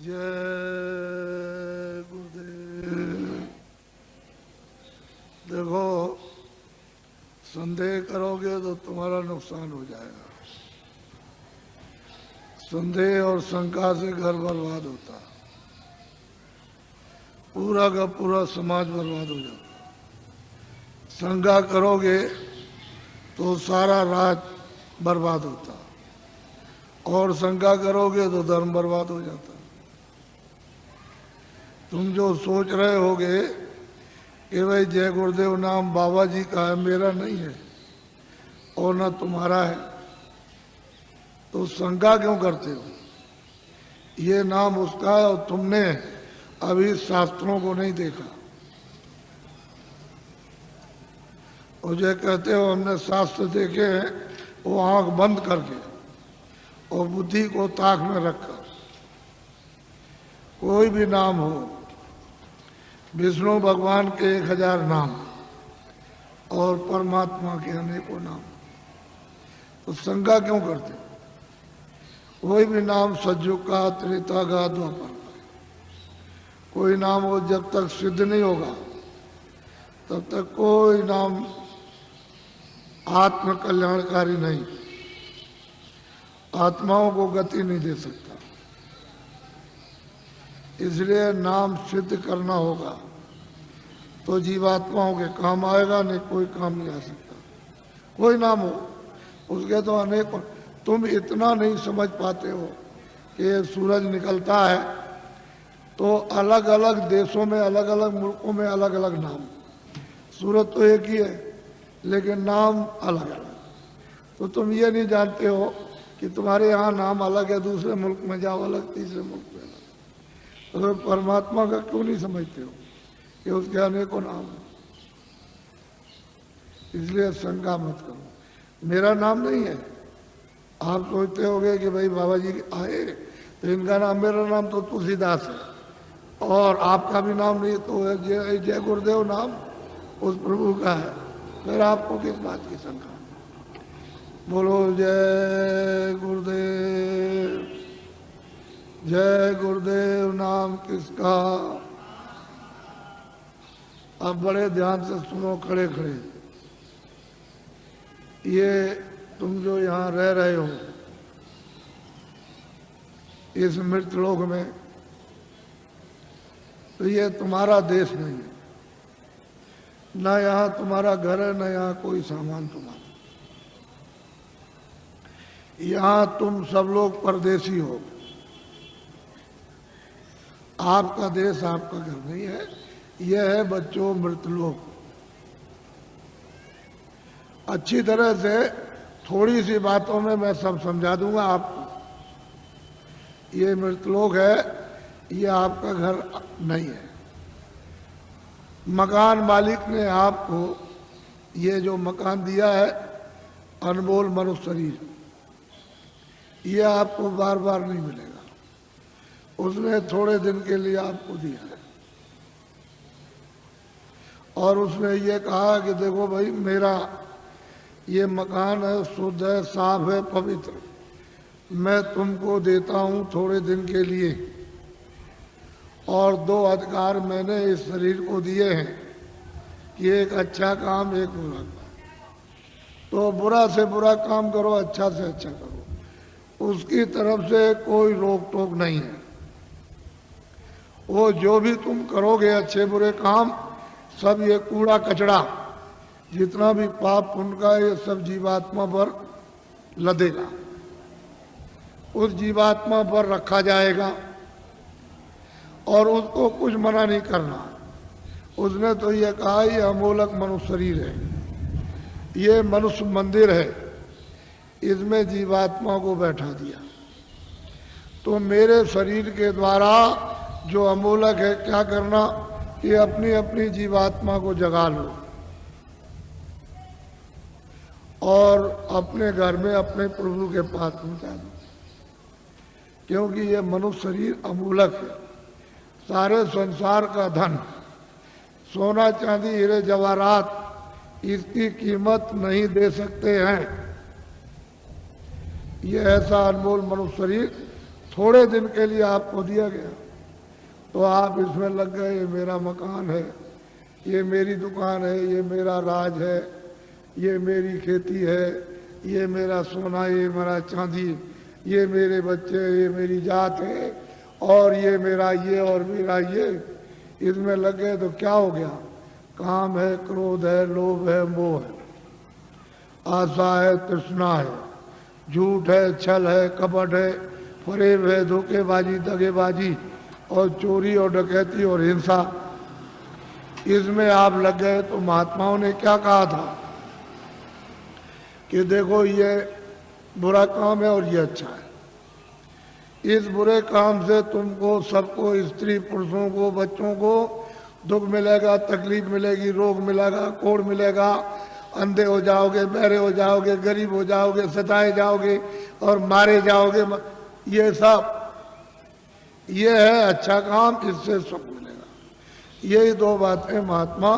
जय गुरुदेव। देखो, संदेह करोगे तो तुम्हारा नुकसान हो जाएगा। संदेह और शंका से घर बर्बाद होता, पूरा का पूरा समाज बर्बाद हो जाता। शंका करोगे तो सारा राज बर्बाद होता, और शंका करोगे तो धर्म बर्बाद हो जाता। तुम जो सोच रहे होगे कि भाई जय गुरुदेव नाम बाबा जी का है, मेरा नहीं है और ना तुम्हारा है, तो शंका क्यों करते हो? ये नाम उसका है और तुमने अभी शास्त्रों को नहीं देखा। और जो कहते हो हमने शास्त्र देखे हैं, वो आंख बंद करके और बुद्धि को ताक में रखकर। कोई भी नाम हो, विष्णु भगवान के 1000 नाम और परमात्मा के अनेकों नाम, तो शंका क्यों करते? कोई भी नाम सतयुग का, त्रेता का, द्वापर का, कोई नाम हो जब तक सिद्ध नहीं होगा तब तक कोई नाम आत्म कल्याणकारी नहीं, आत्माओं को गति नहीं दे सकता। इसलिए नाम सिद्ध करना होगा तो जीवात्माओं के काम आएगा, नहीं कोई काम नहीं आ सकता। कोई नाम हो, उसके तो अनेक। तुम इतना नहीं समझ पाते हो कि सूरज निकलता है तो अलग अलग देशों में, अलग अलग मुल्कों में अलग अलग नाम। सूरज तो एक ही है लेकिन नाम अलग अलग। तो तुम ये नहीं जानते हो कि तुम्हारे यहाँ नाम अलग है, दूसरे मुल्क में जाओ अलग, तीसरे मुल्क में अलग। तो परमात्मा का क्यों नहीं समझते हो कि उसके अनेकों नाम हैं? इसलिए शंका मत करो। मेरा नाम नहीं है। आप सोचते होगे कि भाई बाबा जी आए तो इनका नाम, मेरा नाम तो तुलसीदास है और आपका भी नाम नहीं, तो जय गुरुदेव नाम उस प्रभु का है, फिर आपको किस बात की शंका? बोलो जय गुरुदेव। जय गुरुदेव नाम किसका? अब बड़े ध्यान से सुनो, खड़े खड़े। ये तुम जो यहाँ रह रहे हो इस मृतलोक में, तो ये तुम्हारा देश नहीं है। ना यहाँ तुम्हारा घर है, ना यहाँ कोई सामान तुम्हारा। यहाँ तुम सब लोग परदेसी हो। आपका देश, आपका घर नहीं है। यह है बच्चों मृतलोक। अच्छी तरह से थोड़ी सी बातों में मैं सब समझा दूंगा आपको। ये मृतलोक है, ये आपका घर नहीं है। मकान मालिक ने आपको ये जो मकान दिया है, अनमोल मनुष्य शरीर, ये आपको बार बार नहीं मिलेगा। उसने थोड़े दिन के लिए आपको दिया है और उसने ये कहा कि देखो भाई, मेरा ये मकान है, शुद्ध है, साफ है, पवित्र, मैं तुमको देता हूँ थोड़े दिन के लिए। और 2 अधिकार मैंने इस शरीर को दिए हैं कि एक अच्छा काम, एक बुरा काम। तो बुरा से बुरा काम करो, अच्छा से अच्छा करो। उसकी तरफ से कोई रोक टोक नहीं है। वो जो भी तुम करोगे अच्छे बुरे काम, सब ये कूड़ा कचड़ा, जितना भी पाप पुण्य का, ये सब जीवात्मा पर लदेगा, उस जीवात्मा पर रखा जाएगा और उसको कुछ मना नहीं करना। उसने तो ये कहा ये अमोलक मनुष्य शरीर है, ये मनुष्य मंदिर है, इसमें जीवात्मा को बैठा दिया। तो मेरे शरीर के द्वारा जो अमोलक है, क्या करना कि अपनी अपनी जीवात्मा को जगा लो और अपने घर में अपने प्रभु के पास पहुंचा दो। क्योंकि ये मनुष्य शरीर अमूलक है। सारे संसार का धन, सोना चांदी हीरे जवाहरात, इसकी कीमत नहीं दे सकते हैं। ये ऐसा अनमोल मनुष्य शरीर थोड़े दिन के लिए आपको दिया गया तो आप इसमें लग गए, ये मेरा मकान है, ये मेरी दुकान है, ये मेरा राज है, ये मेरी खेती है, ये मेरा सोना, ये मेरा चांदी, ये मेरे बच्चे, ये मेरी जात है, और ये मेरा ये और मेरा ये, इसमें लग गए तो क्या हो गया? काम है, क्रोध है, लोभ है, मोह है, आशा है, तृष्णा है, झूठ है, छल है, कपट है, फरेब है, धोखेबाजी, दगेबाजी और चोरी और डकैती और हिंसा, इसमें आप लग गए। तो महात्माओं ने क्या कहा था कि देखो ये बुरा काम है और ये अच्छा है। इस बुरे काम से तुमको, सबको, स्त्री पुरुषों को, बच्चों को दुख मिलेगा, तकलीफ मिलेगी, रोग मिलेगा, कोढ़ मिलेगा, अंधे हो जाओगे, बहरे हो जाओगे, गरीब हो जाओगे, सताए जाओगे और मारे जाओगे। ये सब ये है अच्छा काम, इससे सुख मिलेगा। यही दो बातें महात्मा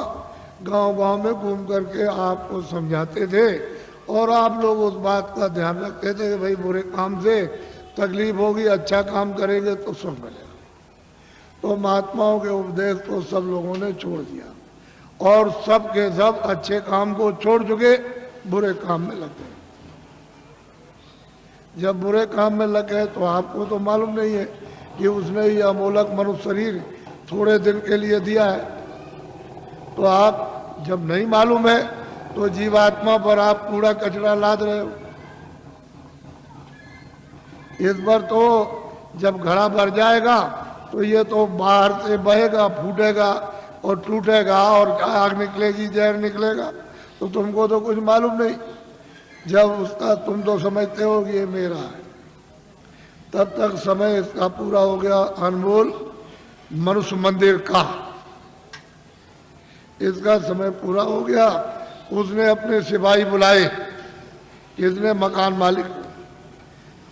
गांव-गांव में घूम करके आपको समझाते थे और आप लोग उस बात का ध्यान रखते थे कि भाई बुरे काम से तकलीफ होगी, अच्छा काम करेंगे तो सुख मिलेगा। तो महात्माओं के उपदेश को सब लोगों ने छोड़ दिया और सब के सब अच्छे काम को छोड़ चुके, बुरे काम में लग गए। जब बुरे काम में लग गए तो आपको तो मालूम नहीं है कि उसने ये अमोलक मनुष्य शरीर थोड़े दिन के लिए दिया है। तो आप जब नहीं मालूम है तो जीवात्मा पर आप कूड़ा कचरा लाद रहे हो। इस पर तो जब घड़ा भर जाएगा तो ये तो बाहर से बहेगा, फूटेगा और टूटेगा और आग निकलेगी, जहर निकलेगा, तो तुमको तो कुछ मालूम नहीं। जब उसका तुम तो समझते हो कि ये मेरा है, तब तक समय इसका पूरा हो गया। अनमोल मनुष्य मंदिर का इसका समय पूरा हो गया। उसने अपने सिपाही बुलाए, किसने? मकान मालिक।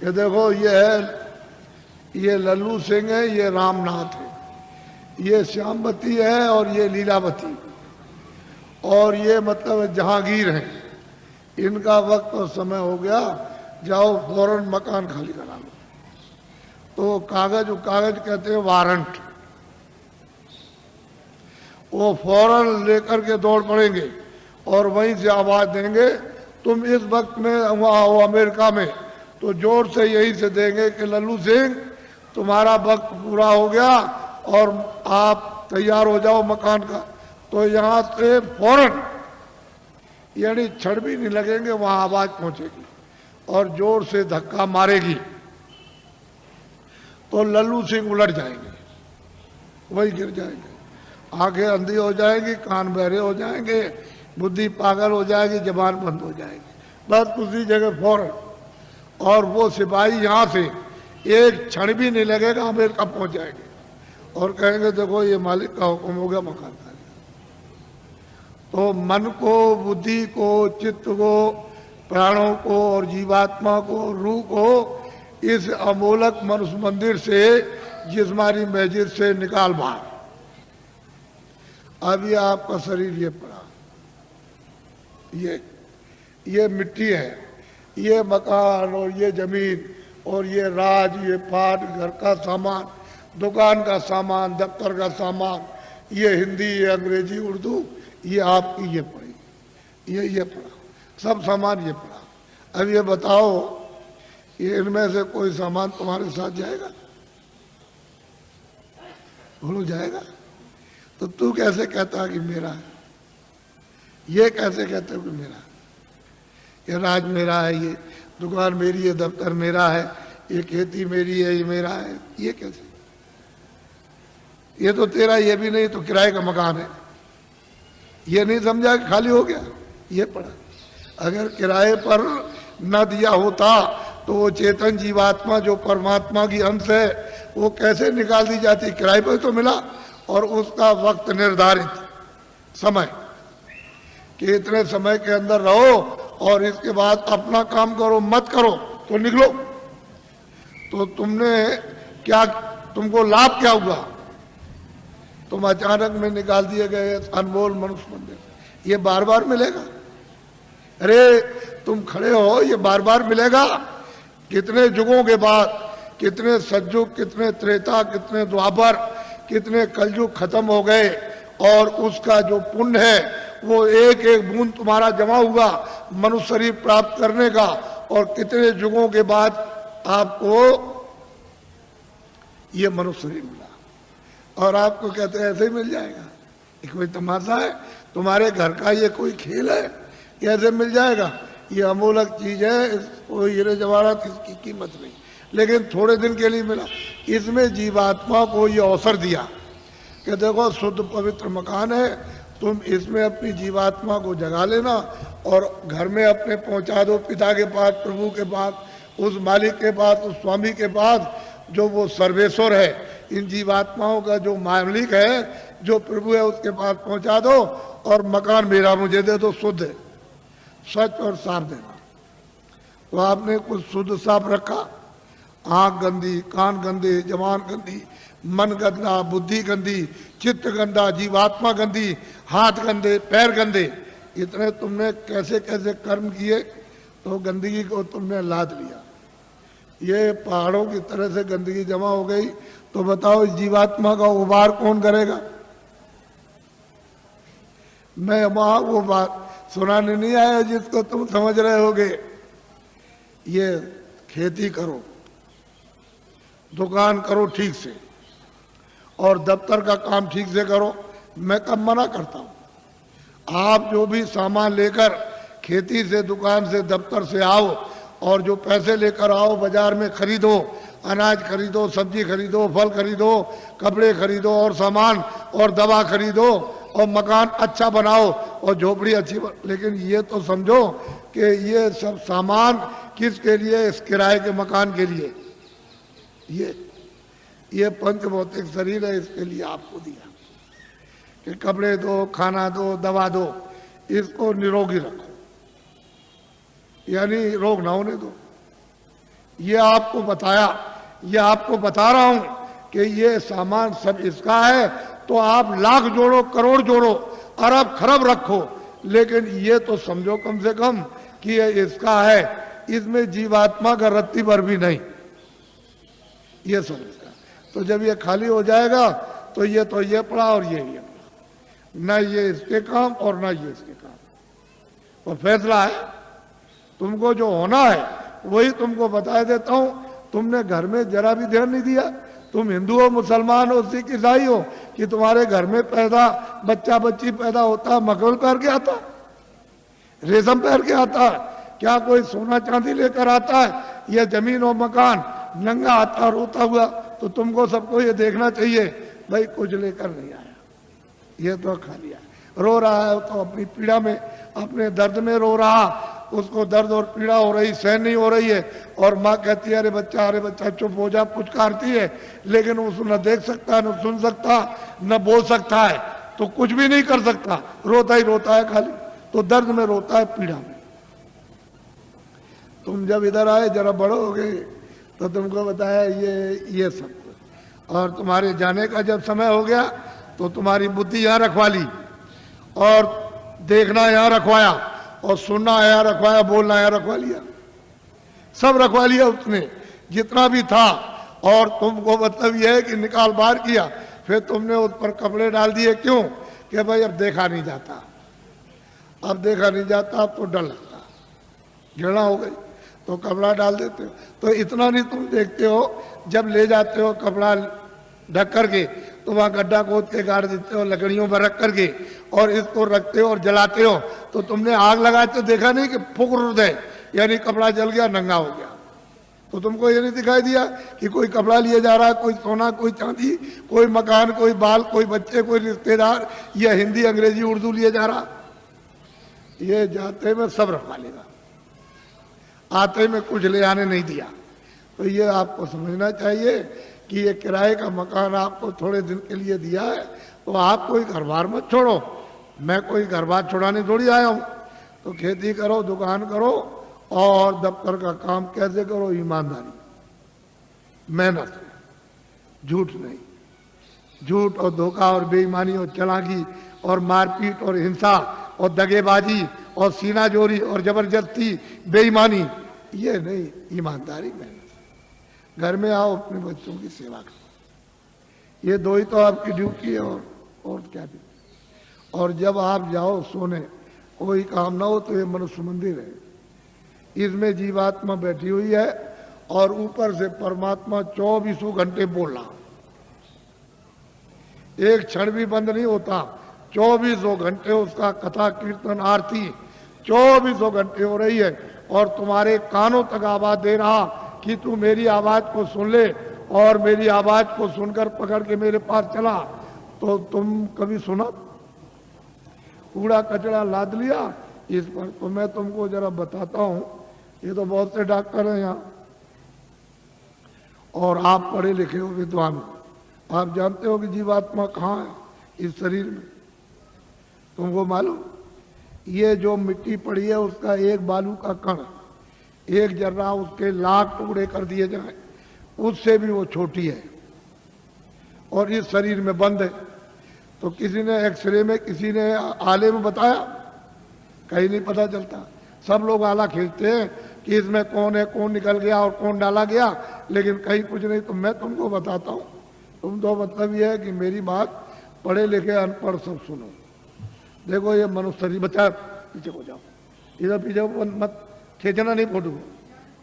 ये देखो ये है, ये लल्लू सिंह है, ये रामनाथ है, ये श्यामवती है और ये लीलावती, और ये मतलब जहांगीर है। इनका वक्त और समय हो गया, जाओ फौरन मकान खाली करा लो। तो कागज कहते हैं वारंट, वो फौरन लेकर के दौड़ पड़ेंगे और वहीं से आवाज देंगे, तुम इस वक्त में वहां हो अमेरिका में, तो जोर से यहीं से देंगे कि लल्लू सिंह तुम्हारा वक्त पूरा हो गया और आप तैयार हो जाओ मकान का। तो यहाँ से फौरन, यानी क्षण भी नहीं लगेंगे, वहां आवाज पहुंचेगी और जोर से धक्का मारेगी तो लल्लू सिंह उलट जाएंगे, वही गिर जाएंगे, आंखें अंधी हो जाएगी, कान बहरे हो जाएंगे, बुद्धि पागल हो जाएगी, जबान बंद हो जाएगी, बस उसी जगह फौरन। और वो सिपाही यहाँ से एक क्षण भी नहीं लगेगा, अमेरिका पहुंच जाएंगे और कहेंगे देखो ये मालिक का हुक्म हो गया, मकान खाली। तो मन को, बुद्धि को, चित्त को, प्राणों को और जीवात्मा को, रूह को इस अमोलक मनुष्य मंदिर से, जिस्मानी मस्जिद से निकाल बाहर। अब ये आपका शरीर ये पड़ा, ये मिट्टी है, ये मकान और ये जमीन और ये राज, ये पाट, घर का सामान, दुकान का सामान, दफ्तर का सामान, ये हिंदी, ये अंग्रेजी, उर्दू, ये आपकी ये पड़ी, ये पड़ा, सब सामान ये पड़ा। अब ये बताओ, ये इनमें से कोई सामान तुम्हारे साथ जाएगा? बोलो जाएगा? तो तू कैसे कहता कि मेरा है? ये कैसे कहते हो कि मेरा है? ये राज मेरा है, ये दुकान मेरी है, दफ्तर मेरा है, ये खेती मेरी है, ये मेरा है, ये कैसे? ये तो तेरा ये भी नहीं, तो किराए का मकान है। ये नहीं समझा कि खाली हो गया, ये पड़ा। अगर किराए पर न दिया होता तो वो चेतन जीवात्मा जो परमात्मा की अंश है, वो कैसे निकाल दी जाती? किराए पर तो मिला और उसका वक्त निर्धारित समय कि इतने समय के अंदर रहो और इसके बाद अपना काम करो, मत करो तो निकलो। तो तुमने क्या, तुमको लाभ क्या हुआ? तुम अचानक में निकाल दिए गए अनमोल मनुष्य मंदिर, ये बार बार मिलेगा? अरे तुम खड़े हो, ये बार बार मिलेगा? कितने युगों के बाद, कितने सतयुग, कितने त्रेता, कितने द्वापर, कितने कलयुग खत्म हो गए और उसका जो पुण्य है वो एक एक बूंद तुम्हारा जमा हुआ मनुष्य शरीर प्राप्त करने का, और कितने युगों के बाद आपको ये मनुष्य शरीर मिला और आपको कहते हैं ऐसे ही मिल जाएगा। ये कोई तमाशा है? तुम्हारे घर का ये कोई खेल है? कैसे मिल जाएगा? ये अमूलक चीज है, इसको हीरे जवाहरात इसकी कीमत नहीं, लेकिन थोड़े दिन के लिए मिला। इसमें जीवात्मा को ये अवसर दिया कि देखो शुद्ध पवित्र मकान है, तुम इसमें अपनी जीवात्मा को जगा लेना और घर में अपने पहुंचा दो पिता के पास, प्रभु के पास, उस मालिक के पास, उस स्वामी के पास जो वो सर्वेश्वर है। इन जीवात्माओं का जो मालिक है, जो प्रभु है, उसके पास पहुंचा दो और मकान मेरा मुझे दे दो, शुद्ध है, सच और साफ देना। तो आपने कुछ शुद्ध साफ रखा, आंख गंदी, कान गंदे, जबान गंदी, मन गंदा, बुद्धि गंदी, चित्त गंदा, जीवात्मा गंदी, हाथ गंदे, पैर गंदे, इतने तुमने कैसे कैसे कर्म किए तो गंदगी को तुमने लाद लिया। ये पहाड़ों की तरह से गंदगी जमा हो गई, तो बताओ इस जीवात्मा का उबार कौन करेगा? मैं वहां वो बात सुनाने नहीं आया जिसको तुम समझ रहे होगे। ये खेती करो, दुकान करो ठीक से, और दफ्तर का काम ठीक से करो। मैं कब मना करता हूं? आप जो भी सामान लेकर खेती से, दुकान से, दफ्तर से आओ और जो पैसे लेकर आओ बाजार में खरीदो, अनाज खरीदो, सब्जी खरीदो, फल खरीदो, कपड़े खरीदो और सामान और दवा खरीदो और मकान अच्छा बनाओ और झोपड़ी अच्छी लेकिन ये तो समझो कि ये सब सामान किसके लिए? इस किराए के मकान के लिए। ये पंच भौतिक शरीर है, इसके लिए आपको दिया कि कपड़े दो, खाना दो, दवा दो, इसको निरोगी रखो, यानी रोग ना होने दो। ये आपको बताया, ये आपको बता रहा हूं कि ये सामान सब इसका है, तो आप लाख जोड़ो, करोड़ जोड़ो, अरब खरब रखो, लेकिन ये तो समझो कम से कम कि ये इसका है, इसमें जीवात्मा का रत्ती भर भी नहीं। ये समझ, तो जब ये खाली हो जाएगा तो ये पड़ा और ये पड़ा, ना ये इसके काम और ना ये इसके काम। तो फैसला है, तुमको जो होना है वही तुमको बता देता हूं। तुमने घर में जरा भी ध्यान नहीं दिया। तुम हिंदू हो, मुसलमान हो, सिख, ईसाई हो, कि तुम्हारे घर में पैदा बच्चा बच्ची पैदा होता मखमल पहन के आता, रेशम पहन के आता, क्या कोई सोना चांदी लेकर आता है? या जमीन और मकान नंगा आता रोता हुआ? तो तुमको सबको ये देखना चाहिए भाई कुछ लेकर नहीं आया, ये तो खा लिया। रो रहा है तो अपनी पीड़ा में, अपने दर्द में रो रहा, उसको दर्द और पीड़ा हो रही, सहन नहीं हो रही है, और माँ कहती है अरे बच्चा चुप हो जा, पुचकारती है, लेकिन उसको न देख सकता, न सुन सकता, न बोल सकता है, तो कुछ भी नहीं कर सकता, रोता ही रोता है खाली। तो दर्द में रोता है, पीड़ा में। तुम जब इधर आए, जरा बड़े हो गए, तो तुमको बताया ये सब, और तुम्हारे जाने का जब समय हो गया तो तुम्हारी बुद्धि यहाँ रखवा ली, और देखना यहाँ रखवाया, और सुनना यहाँ रखवाया, बोलना यहाँ रखवा लिया, सब रखवा लिया उसने जितना भी था। और तुमको मतलब यह है कि निकाल बाहर किया, फिर तुमने उस पर कपड़े डाल दिए। क्यों? कि भाई अब देखा नहीं जाता, अब देखा नहीं जाता, अब तो डर लगता, घृणा हो गई, तो कपड़ा डाल देते हो। तो इतना नहीं तुम देखते हो, जब ले जाते हो कपड़ा ढक करके तो वहाँ गड्ढा खोद के गाड़ देते हो, लकड़ियों पर रख करके, और इसको रखते हो और जलाते हो। तो तुमने आग लगाते देखा नहीं कि फुक है, यानी कपड़ा जल गया, नंगा हो गया। तो तुमको ये नहीं दिखाई दिया कि कोई कपड़ा लिए जा रहा है, कोई सोना, कोई चांदी, कोई मकान, कोई बाल, कोई बच्चे, कोई रिश्तेदार, या हिंदी अंग्रेजी उर्दू लिए जा रहा? ये जाते में सब रखवा लेगा, आते में कुछ ले आने नहीं दिया। तो ये आपको समझना चाहिए कि ये किराए का मकान आपको थोड़े दिन के लिए दिया है, तो आप कोई घर बार मत छोड़ो। मैं कोई घर बार छोड़ाने थोड़ी आया हूँ। तो खेती करो, दुकान करो, और दफ्तर का काम कैसे करो? ईमानदारी, मेहनत, झूठ नहीं। झूठ और धोखा और बेईमानी और चालाकी और मारपीट और हिंसा और दगेबाजी और सीनाजोरी और जबरदस्ती, बेईमानी, ये नहीं। ईमानदारी, मेहनत। घर में आओ, अपने बच्चों की सेवा करो। ये दो ही तो आपकी ड्यूटी है, और क्या ड्यूटी। और जब आप जाओ सोने, कोई काम ना हो, तो ये मनुष्य मंदिर है, इसमें जीवात्मा बैठी हुई है और ऊपर से परमात्मा 24 घंटे बोल रहा, एक क्षण भी बंद नहीं होता। 24 घंटे उसका कथा कीर्तन आरती 24 घंटे हो रही है, और तुम्हारे कानों तक आवाज दे रहा कि तू मेरी आवाज को सुन ले, और मेरी आवाज को सुनकर पकड़ के मेरे पास चला। तो तुम कभी सुना? कूड़ा कचरा लाद लिया इस पर। तो मैं तुमको जरा बताता हूं, ये तो बहुत से डॉक्टर हैं यहाँ, और आप पढ़े लिखे हो, विद्वान हो, आप जानते हो कि जीवात्मा कहाँ है इस शरीर में। तुमको मालूम, ये जो मिट्टी पड़ी है उसका एक बालू का कण, एक जर्रा उसके लाख टुकड़े कर दिए जाए, उससे भी वो छोटी है, और इस शरीर में बंद है। तो किसी ने एक्सरे में, किसी ने आले में बताया? कहीं नहीं पता चलता। सब लोग आला खेलते हैं कि इसमें कौन है, कौन निकल गया और कौन डाला गया, लेकिन कहीं कुछ नहीं। तो मैं तुमको बताता हूँ, तुम तो मतलब ये है कि मेरी बात पढ़े लिखे अनपढ़ सब सुनो। देखो ये मनुष्य शरीर, बच्चा पीछे हो जाओ, इधर पीछे मत खींचना नहीं फोटो,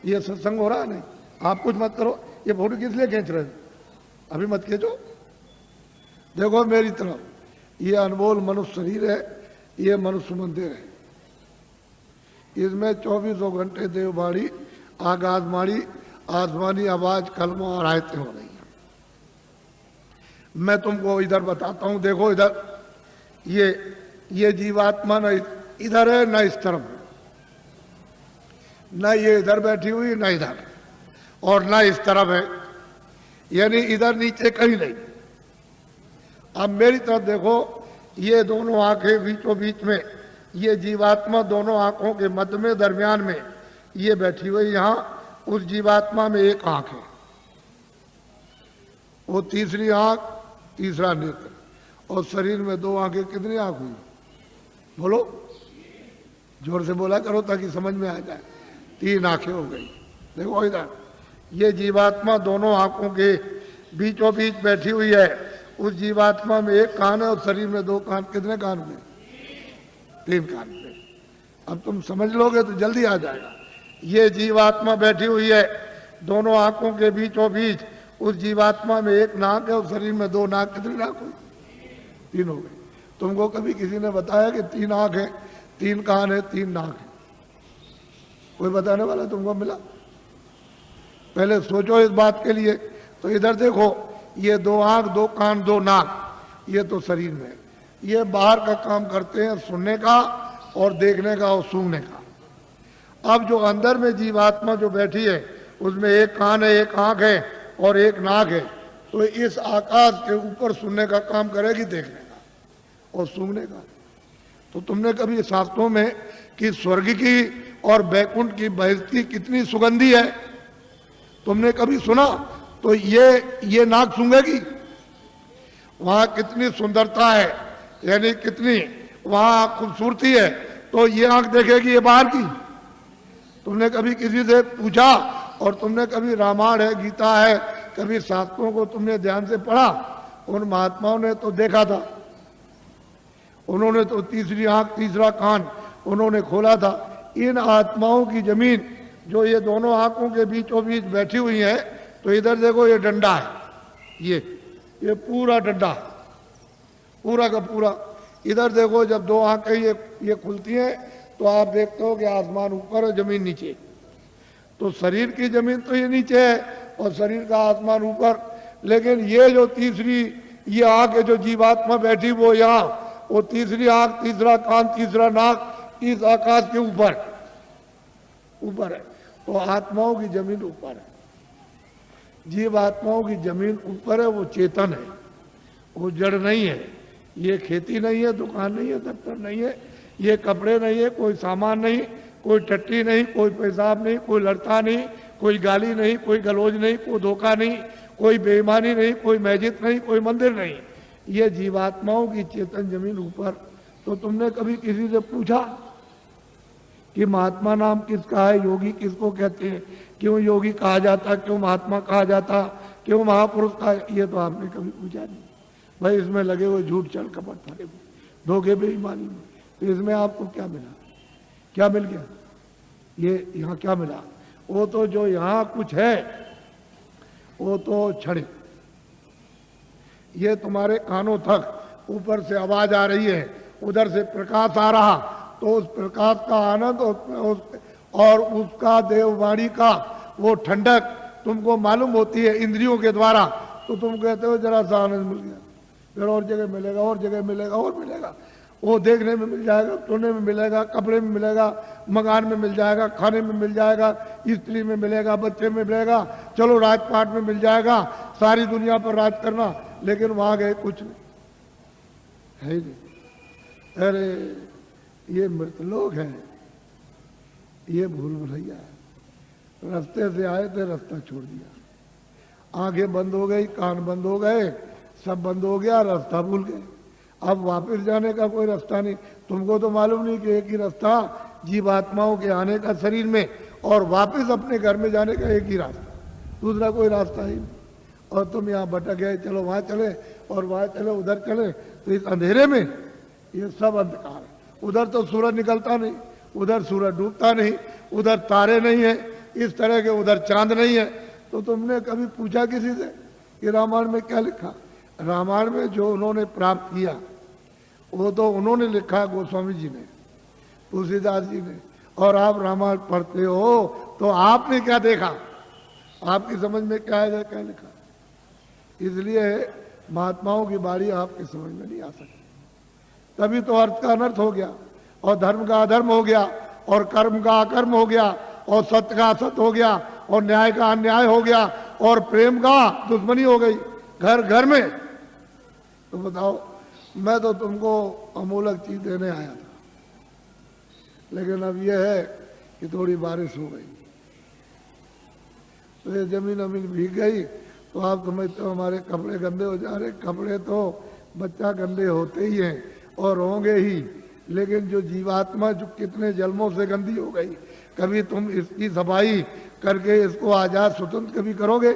ये सत्संग हो रहा है नहीं, आप कुछ मत करो। ये फोटो किस लिए खींच रहे हो? अभी मत खींचो। देखो मेरी तरफ, ये अनमोल मनुष्य शरीर है, ये मनुष्य मंदिर है, इसमें 24 घंटे देववाणी, आकाशवाणी, आसमानी आवाज, कलमा और आयतें हो रही हैं। मैं तुमको इधर बताता हूं, देखो इधर, ये जीवात्मा न इधर है न इस तरफ है, न ये इधर बैठी हुई न इधर, और न इस तरफ है, यानी इधर नीचे कहीं नहीं। अब मेरी तरफ देखो, ये दोनों आंखें बीचों बीच में, ये जीवात्मा दोनों आंखों के मध्य में, दरमियान में ये बैठी हुई। यहां उस जीवात्मा में एक आंख है, वो तीसरी आंख, तीसरा नेत्र, और शरीर में दो आंखें। कितनी आंख हुई? बोलो, जोर से बोला करो ताकि समझ में आ जाए। 3 आंखें हो गई। देखो इधर, ये जीवात्मा दोनों आंखों के बीचों बीच बैठी हुई है। उस जीवात्मा में एक कान है और शरीर में 2 कान। कितने कान में? 3 कान पे। अब तुम समझ लोगे तो जल्दी आ जाएगा। ये जीवात्मा बैठी हुई है दोनों आंखों के बीचों बीच। उस जीवात्मा में एक नाक है और शरीर में 2 नाक। कितनी नाक हुई? 3 हो गई। तुमको कभी किसी ने बताया कि 3 आंख है, 3 कान है, 3 नाक है? कोई बताने वाला तुमको मिला? पहले सोचो इस बात के लिए। तो इधर देखो, ये 2 आंख, 2 कान, 2 नाक, ये तो शरीर में। ये बाहर का काम करते हैं, सुनने का और देखने का और सूंघने का। अब जो अंदर में जीवात्मा जो बैठी है, उसमें एक कान है, एक आंख है और एक नाक है। तो इस आकाश के ऊपर सुनने का काम करेगी, देखने का और सूंघने का। तो तुमने कभी शास्त्रों में कि स्वर्ग की और बैकुंठ की बहिष्ठी कितनी सुगंधी है, तुमने कभी सुना? तो ये नाक सूंघेगी। वहां कितनी सुंदरता है, यानी कितनी वहां खूबसूरती है, तो ये आंख देखेगी ये बाहर की। तुमने कभी किसी से पूछा, और तुमने कभी रामायण है, गीता है, कभी शास्त्रों को तुमने ध्यान से पढ़ा? उन महात्माओं ने तो देखा था, उन्होंने तो तीसरी आंख, तीसरा कान उन्होंने खोला था। इन आत्माओं की जमीन जो ये दोनों आंखों के बीचों बीच बैठी हुई है, तो इधर देखो ये डंडा है, ये पूरा डंडा, पूरा का पूरा। इधर देखो, जब 2 आंखें ये खुलती हैं तो आप देखते हो कि आसमान ऊपर है, जमीन नीचे। तो शरीर की जमीन तो ये नीचे है और शरीर का आसमान ऊपर। लेकिन ये जो तीसरी ये आंख है, जो जीवात्मा बैठी वो यहाँ, वो तीसरी आंख, तीसरा कान, तीसरा नाक इस आकाश के ऊपर है। तो आत्माओं की जमीन ऊपर है, जीव आत्माओं की जमीन ऊपर है। वो चेतन है, वो जड़ नहीं है। ये खेती नहीं है, दुकान नहीं है, दफ्तर नहीं है, ये कपड़े नहीं है, कोई सामान नहीं, कोई टट्टी नहीं, कोई पेशाब नहीं, कोई लड़ता नहीं, कोई गाली नहीं, कोई गलौज नहीं, कोई धोखा नहीं, कोई बेईमानी नहीं, कोई मस्जिद नहीं, कोई मंदिर नहीं। ये जीवात्माओं की चेतन जमीन ऊपर। तो तुमने कभी किसी से पूछा कि महात्मा नाम किसका है, योगी किसको कहते हैं, क्यों योगी कहा जाता, क्यों महात्मा कहा जाता, क्यों महापुरुष कहा, ये तो आपने कभी पूछा नहीं। भाई इसमें लगे हुए झूठ छल कपट फरे धोखे बेईमानी में, तो इसमें आपको क्या मिला, क्या मिल गया, ये यहाँ क्या मिला? वो तो जो यहाँ कुछ है वो तो छड़े, ये तुम्हारे कानों तक ऊपर से आवाज आ रही है, उधर से प्रकाश आ रहा, तो उस प्रकाश का आनंद और उसका देववाणी का वो ठंडक तुमको मालूम होती है इंद्रियों के द्वारा, तो तुम कहते हो जरा सा आनंद मिल गया, फिर और जगह मिलेगा, और जगह मिलेगा, और मिलेगा, वो देखने में मिल जाएगा, सुनने में मिलेगा, कपड़े में मिलेगा, मकान में मिल जाएगा, खाने में मिल जाएगा, स्त्री में मिलेगा, बच्चे में मिलेगा, चलो राजपाट में मिल जाएगा, सारी दुनिया पर राज करना, लेकिन वहां गए कुछ नहीं है ही नहीं। अरे ये मृत लोग हैं, ये भूल भुलैया है, रास्ते से आए थे रास्ता छोड़ दिया, आंखें बंद हो गई, कान बंद हो गए, सब बंद हो गया, रास्ता भूल गए, अब वापस जाने का कोई रास्ता नहीं। तुमको तो मालूम नहीं कि एक ही रास्ता जीवात्माओं के आने का शरीर में और वापस अपने घर में जाने का एक ही रास्ता, दूसरा कोई रास्ता ही नहीं। और तुम यहाँ भटक गए, चलो वहां चले और वहां चले, उधर चले, तो इस अंधेरे में ये सब अंधकार है। उधर तो सूरज निकलता नहीं, उधर सूरज डूबता नहीं, उधर तारे नहीं है, इस तरह के उधर चांद नहीं है। तो तुमने कभी पूछा किसी से कि रामायण में क्या लिखा? रामायण में जो उन्होंने प्राप्त किया वो तो उन्होंने लिखा, गोस्वामी जी ने, तुलसीदास जी ने, और आप रामायण पढ़ते हो तो आपने क्या देखा, आपकी समझ में क्या है, क्या लिखा? इसलिए महात्माओं की बारी आपकी समझ में नहीं आ सकती। तभी तो अर्थ का अनर्थ हो गया, और धर्म का अधर्म हो गया, और कर्म का अकर्म हो गया, और सत्य का असत्य हो गया, और न्याय का अन्याय हो गया, और प्रेम का दुश्मनी हो गई घर घर में। तो बताओ, मैं तो तुमको अमूलक चीज देने आया था, लेकिन अब यह है कि थोड़ी बारिश हो गई तो ये जमीन अमीन भीग गई, तो आप समझते हो हमारे कपड़े गंदे हो जा रहे। कपड़े तो बच्चा गंदे होते ही हैं और होंगे ही, लेकिन जो जीवात्मा जो कितने जन्मों से गंदी हो गई, कभी तुम इसकी सफाई करके इसको आजाद स्वतंत्र कभी करोगे?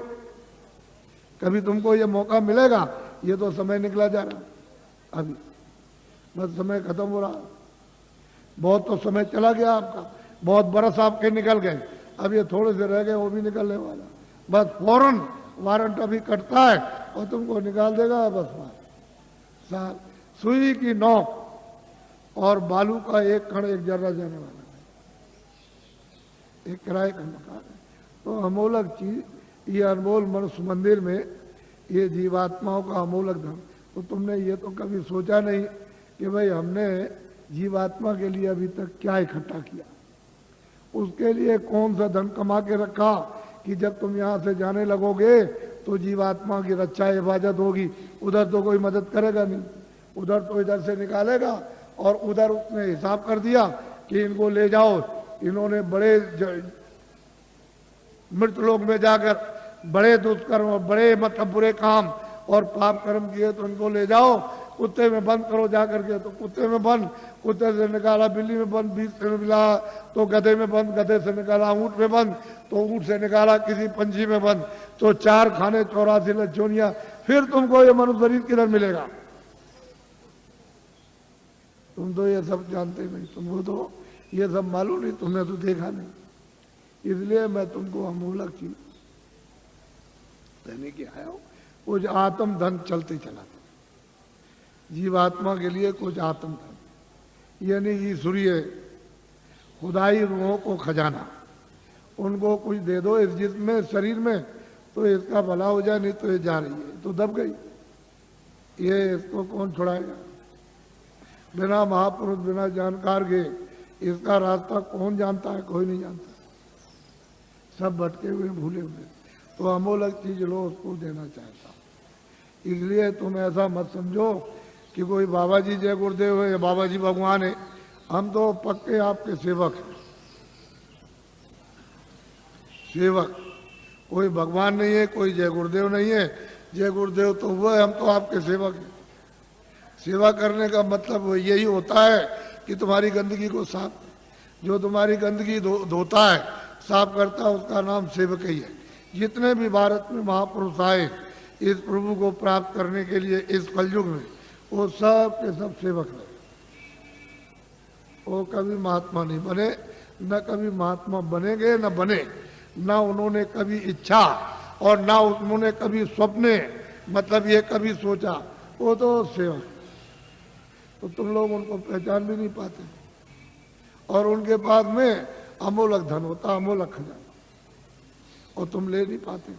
कभी तुमको ये मौका मिलेगा? ये तो समय निकला जा रहा, अभी बस समय खत्म हो रहा, बहुत तो समय चला गया आपका, बहुत बरस आपके निकल गए, अब ये थोड़े से रह गए, वो भी निकलने वाला, बस फौरन वारंट अभी कटता है और तुमको निकाल देगा। बस साल सुई की नोक और बालू का एक कण एक जर्रा जाने वाला है, एक किराए का मकान है। तो अमोलक चीज, ये अनमोल मनुष्य मंदिर में ये जीवात्माओं का अमोलक धन। तो तुमने ये तो कभी सोचा नहीं कि भाई हमने जीवात्मा के लिए अभी तक क्या इकट्ठा किया, उसके लिए कौन सा धन कमा के रखा कि जब तुम यहाँ से जाने लगोगे तो जीवात्मा की रक्षा हिफाजत होगी। उधर तो कोई मदद करेगा नहीं, उधर तो इधर से निकालेगा, और उधर उसने हिसाब कर दिया कि इनको ले जाओ, इन्होंने बड़े मृत लोक में जाकर बड़े दुष्कर्म और बड़े मतलब बुरे काम और पाप कर्म किए, तो इनको ले जाओ, कुत्ते में बंद करो जा करके, तो कुत्ते में बंद, कुत्ते से निकाला बिल्ली में बंद, बीच से मिला तो गधे में बंद, गधे से निकाला ऊंट में बंद, तो ऊंट से निकाला किसी पंछी में बंद, तो 4 खाने 84 लज्जोनिया, फिर तुमको ये मनुष्य शरीर किधर मिलेगा? तुम तो ये सब जानते नहीं, तुमको तो ये सब मालूम नहीं, तुमने तो देखा नहीं, इसलिए मैं तुमको अमूलक चीज देने के आया हूं। कुछ आत्म धन चलते चला, जीवात्मा के लिए कुछ आत्म धन, यानी ईश्वरीय खुदाई रूहों को खजाना, उनको कुछ दे दो इस जिस्म में, शरीर में, तो इसका भला हो जाए, नहीं तो ये जा रही है, तो दब गई, ये इसको कौन छुड़ाएगा? बिना महापुरुष, बिना जानकार के इसका रास्ता कौन जानता है? कोई नहीं जानता, सब भटके हुए भूले हुए। तो अमोलक चीज लो, उसको देना चाहता हूं। इसलिए तुम ऐसा मत समझो कि कोई बाबा जी जय गुरुदेव है या बाबा जी भगवान है, हम तो पक्के आपके सेवक हैं, सेवक, कोई भगवान नहीं है, कोई जय गुरुदेव नहीं है। जय गुरुदेव तो हुआ है, हम तो आपके सेवक हैं। सेवा करने का मतलब यही होता है कि तुम्हारी गंदगी को साफ, जो तुम्हारी गंदगी धोता है, साफ करता है, उसका नाम सेवक ही है। जितने भी भारत में महापुरुष आए इस प्रभु को प्राप्त करने के लिए इस कलयुग में, वो सब के सब सेवक रहे। वो कभी महात्मा नहीं बने, न कभी महात्मा बनेंगे, न बने, न उन्होंने कभी इच्छा और ना उन्होंने कभी स्वप्ने मतलब ये कभी सोचा। वो तो सेवक, तो तुम लोग उनको पहचान भी नहीं पाते। और उनके पास में अमोलक धन होता, अमोलक खजाना, और तुम ले नहीं पाते।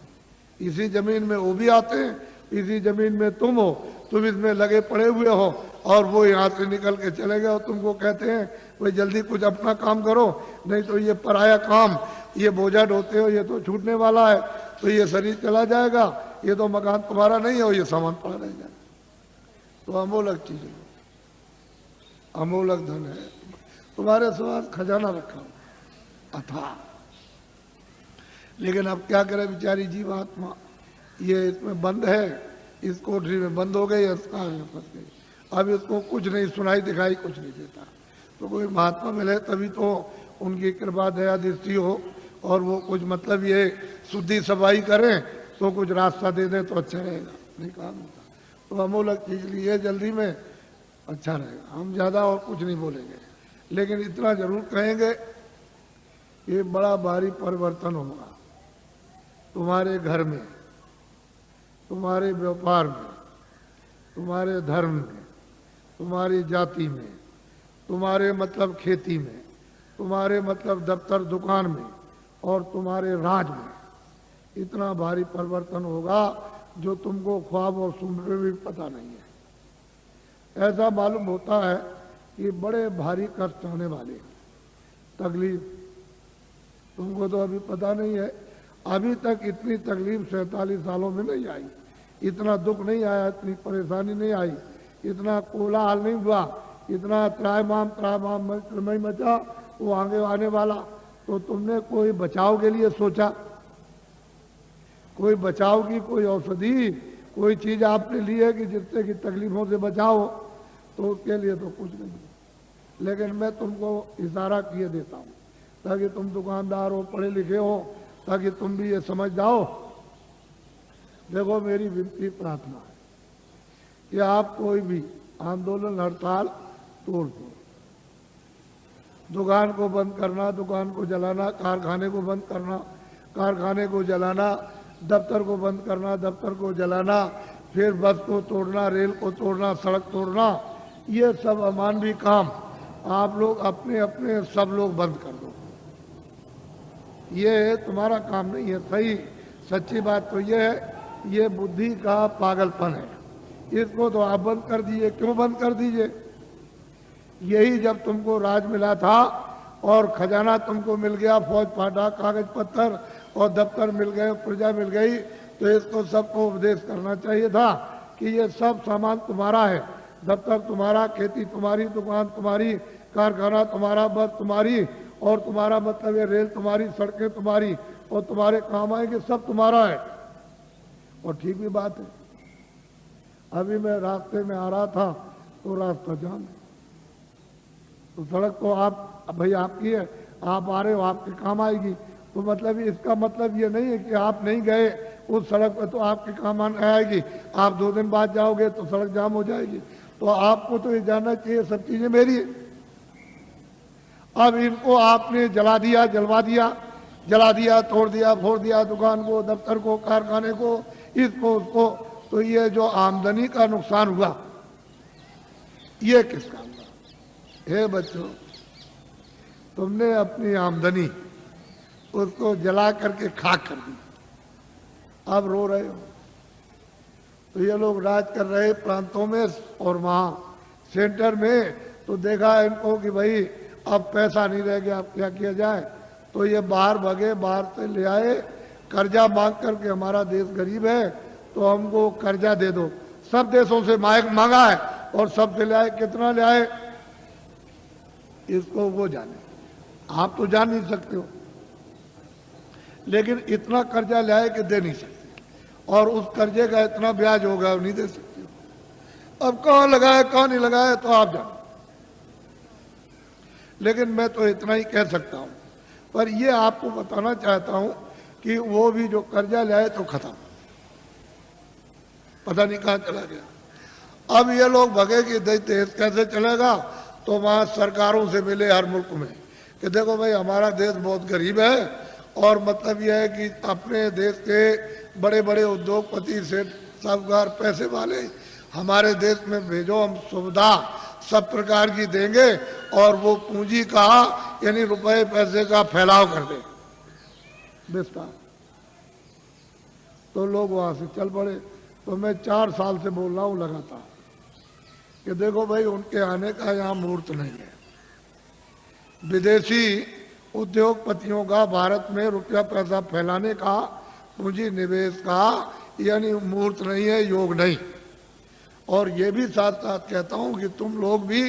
इसी जमीन में वो भी आते हैं, इसी जमीन में तुम हो, तुम इसमें लगे पड़े हुए हो, और वो यहाँ से निकल के चले गए और तुमको कहते हैं भाई जल्दी कुछ अपना काम करो, नहीं तो ये पराया काम, ये बोझा ढोते हो, ये तो छूटने वाला है, तो ये शरीर चला जाएगा, ये तो मकान तुम्हारा नहीं है, ये सामान पड़ा रह जाएगा। तो अमोलक चीज है, अमोलक धन है, तुम्हारे साथ खजाना रखा हुआ अथाह। लेकिन अब क्या करे बेचारी जीवात्मा, ये इसमें बंद है, इस कोठरी में बंद हो गई, फंस गई। अब इसको कुछ नहीं सुनाई दिखाई कुछ नहीं देता। तो कोई महात्मा मिले तभी तो उनकी कृपा दया दृष्टि हो, और वो कुछ मतलब ये शुद्धि सफाई करें तो कुछ रास्ता दे दे तो अच्छा रहेगा, नहीं काम होता। तो अमोलक चीज लिए जल्दी में अच्छा रहेगा। हम ज़्यादा और कुछ नहीं बोलेंगे, लेकिन इतना जरूर कहेंगे, ये बड़ा भारी परिवर्तन होगा तुम्हारे घर में, तुम्हारे व्यापार में, तुम्हारे धर्म में, तुम्हारी जाति में, तुम्हारे मतलब खेती में, तुम्हारे मतलब दफ्तर दुकान में, और तुम्हारे राज में। इतना भारी परिवर्तन होगा जो तुमको ख्वाब और सुन में भी पता नहीं है। ऐसा मालूम होता है कि बड़े भारी कष्ट आने वाले, तकलीफ। तुमको तो अभी पता नहीं है, अभी तक इतनी तकलीफ 47 सालों में नहीं आई, इतना दुख नहीं आया, इतनी परेशानी नहीं आई, इतना कोलाहल नहीं हुआ, इतना त्रायमाम मचा वो आगे आने वाला। तो तुमने कोई बचाव के लिए सोचा, कोई बचाव की कोई औषधि, कोई चीज आपने ली है कि जिससे कि तकलीफों से बचाओ? तो उसके लिए तो कुछ नहीं। लेकिन मैं तुमको इशारा किए देता हूँ ताकि तुम दुकानदार हो, पढ़े लिखे हो, ताकि तुम भी ये समझ जाओ। देखो मेरी विनती प्रार्थना है कि आप कोई भी आंदोलन हड़ताल तोड़ दो। दुकान को बंद करना, दुकान को जलाना, कारखाने को बंद करना, कारखाने को जलाना, दफ्तर को बंद करना, दफ्तर को जलाना, फिर बस को तोड़ना, रेल को तोड़ना, सड़क तोड़ना, ये सब अमानवीय काम आप लोग अपने अपने सब लोग बंद कर दो। ये तुम्हारा काम नहीं है। सही सच्ची बात तो ये है, ये बुद्धि का पागलपन है। इसको तो आप बंद कर दीजिए। क्यों बंद कर दीजिए? यही जब तुमको राज मिला था और खजाना तुमको मिल गया, फौज फाटा, कागज पत्थर और दफ्तर मिल गए, प्रजा मिल गई, तो इसको सबको उपदेश करना चाहिए था कि ये सब सामान तुम्हारा है। दफ्तर तुम्हारा, खेती तुम्हारी, दुकान तुम्हारी, कारखाना तुम्हारा, बस तुम्हारी, और तुम्हारा मतलब ये रेल तुम्हारी, सड़कें तुम्हारी, और तुम्हारे काम आएंगे, सब तुम्हारा है। और ठीक भी बात है। अभी मैं रास्ते में आ रहा था तो रास्ता जाम है, तो सड़क तो आप भाई आपकी है, आप आ रहे हो, आपके काम आएगी। तो मतलब इसका मतलब ये नहीं है कि आप नहीं गए उस सड़क पर तो आपके काम आएगी। आप 2 दिन बाद जाओगे तो सड़क जाम हो जाएगी। तो आपको तो ये जानना चाहिए सब चीजें मेरी है। अब इनको आपने जला दिया, जलवा दिया, जला दिया, तोड़ दिया, फोड़ दिया, दुकान को, दफ्तर को, कारखाने को, इसको उसको, तो ये जो आमदनी का नुकसान हुआ ये किसका हुआ? हे बच्चों, तुमने अपनी आमदनी उसको जला करके खाक कर दी, अब रो रहे हो। तो ये लोग राज कर रहे प्रांतों में और वहां सेंटर में, तो देखा इनको कि भाई अब पैसा नहीं रह गया, अब क्या किया जाए? तो ये बाहर भगे, बाहर से ले आए कर्जा मांग करके, हमारा देश गरीब है तो हमको कर्जा दे दो। सब देशों से मांगा है और सब से ले आए। कितना ले आए इसको वो जाने, आप तो जान नहीं सकते हो। लेकिन इतना कर्जा ले आए कि दे नहीं सकते, और उस कर्जे का इतना ब्याज होगा नहीं दे सकते हो। अब कहाँ लगाए कहाँ नहीं लगाए तो आप जानो। लेकिन मैं तो इतना ही कह सकता हूँ। पर ये आपको बताना चाहता हूँ कि वो भी जो कर्जा ले आए तो खत्म, पता नहीं कहाँ चला गया। अब ये लोग भगे कि देश कैसे चलेगा, तो वहाँ सरकारों से मिले हर मुल्क में कि देखो भाई हमारा देश बहुत गरीब है, और मतलब यह है कि अपने देश के बड़े बड़े उद्योगपति से साहूकार पैसे वाले हमारे देश में भेजो, हम सुविधा सब प्रकार की देंगे और वो पूंजी का यानी रुपए पैसे का फैलाव कर दे विस्तार। तो लोग वहां से चल पड़े। तो मैं 4 साल से बोल रहा हूं लगातार कि देखो भाई उनके आने का यहाँ मुहूर्त नहीं है। विदेशी उद्योगपतियों का भारत में रुपया पैसा फैलाने का, पूंजी निवेश का यानी मुहूर्त नहीं है, योग नहीं। और ये भी साथ साथ कहता हूं कि तुम लोग भी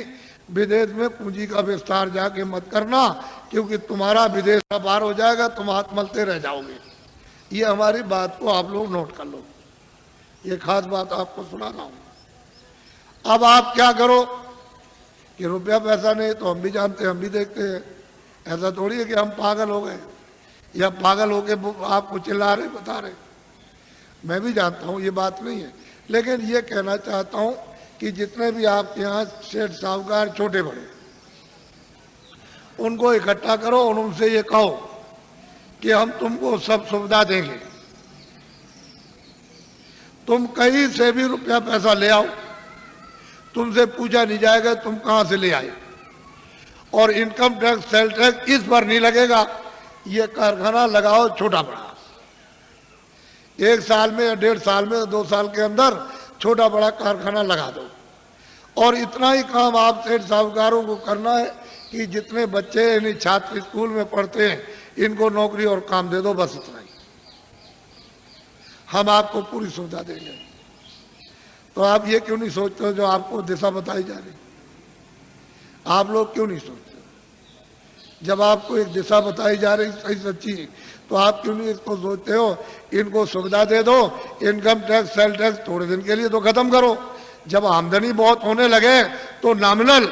विदेश में पूंजी का विस्तार जाके मत करना, क्योंकि तुम्हारा विदेश का पार हो जाएगा, तुम हाथ मलते रह जाओगे। ये हमारी बात को आप लोग नोट कर लो, ये खास बात आपको सुना रहा हूं। अब आप क्या करो कि रुपया पैसा नहीं, तो हम भी जानते हैं, हम भी देखते हैं। ऐसा थोड़ी है कि हम पागल हो गए या पागल होके आपको चिल्ला रहे बता रहे। मैं भी जानता हूं ये बात नहीं है, लेकिन ये कहना चाहता हूं कि जितने भी आपके यहाँ सेठ साहूकार छोटे बड़े, उनको इकट्ठा करो और उनसे ये कहो कि हम तुमको सब सुविधा देंगे, तुम कहीं से भी रुपया पैसा ले आओ, तुमसे पूछा नहीं जाएगा तुम कहां से ले आए, और इनकम टैक्स सेल टैक्स इस पर नहीं लगेगा। ये कारखाना लगाओ छोटा बड़ा, 1 साल में या 1.5 साल में 2 साल के अंदर छोटा बड़ा कारखाना लगा दो। और इतना ही काम आप सेठ साहूकारों को करना है कि जितने बच्चे यानी छात्र स्कूल में पढ़ते हैं इनको नौकरी और काम दे दो, बस इतना ही। हम आपको पूरी सुविधा देंगे। तो आप ये क्यों नहीं सोचते हो जो आपको दिशा बताई जा रही, आप लोग क्यों नहीं सोचते? जब आपको एक दिशा बताई जा रही सही सच्ची, तो आप क्यों नहीं इसको सोचते हो इनको सुविधा दे दो, इनकम टैक्स सेल टैक्स थोड़े दिन के लिए तो खत्म करो। जब आमदनी बहुत होने लगे तो नॉमिनल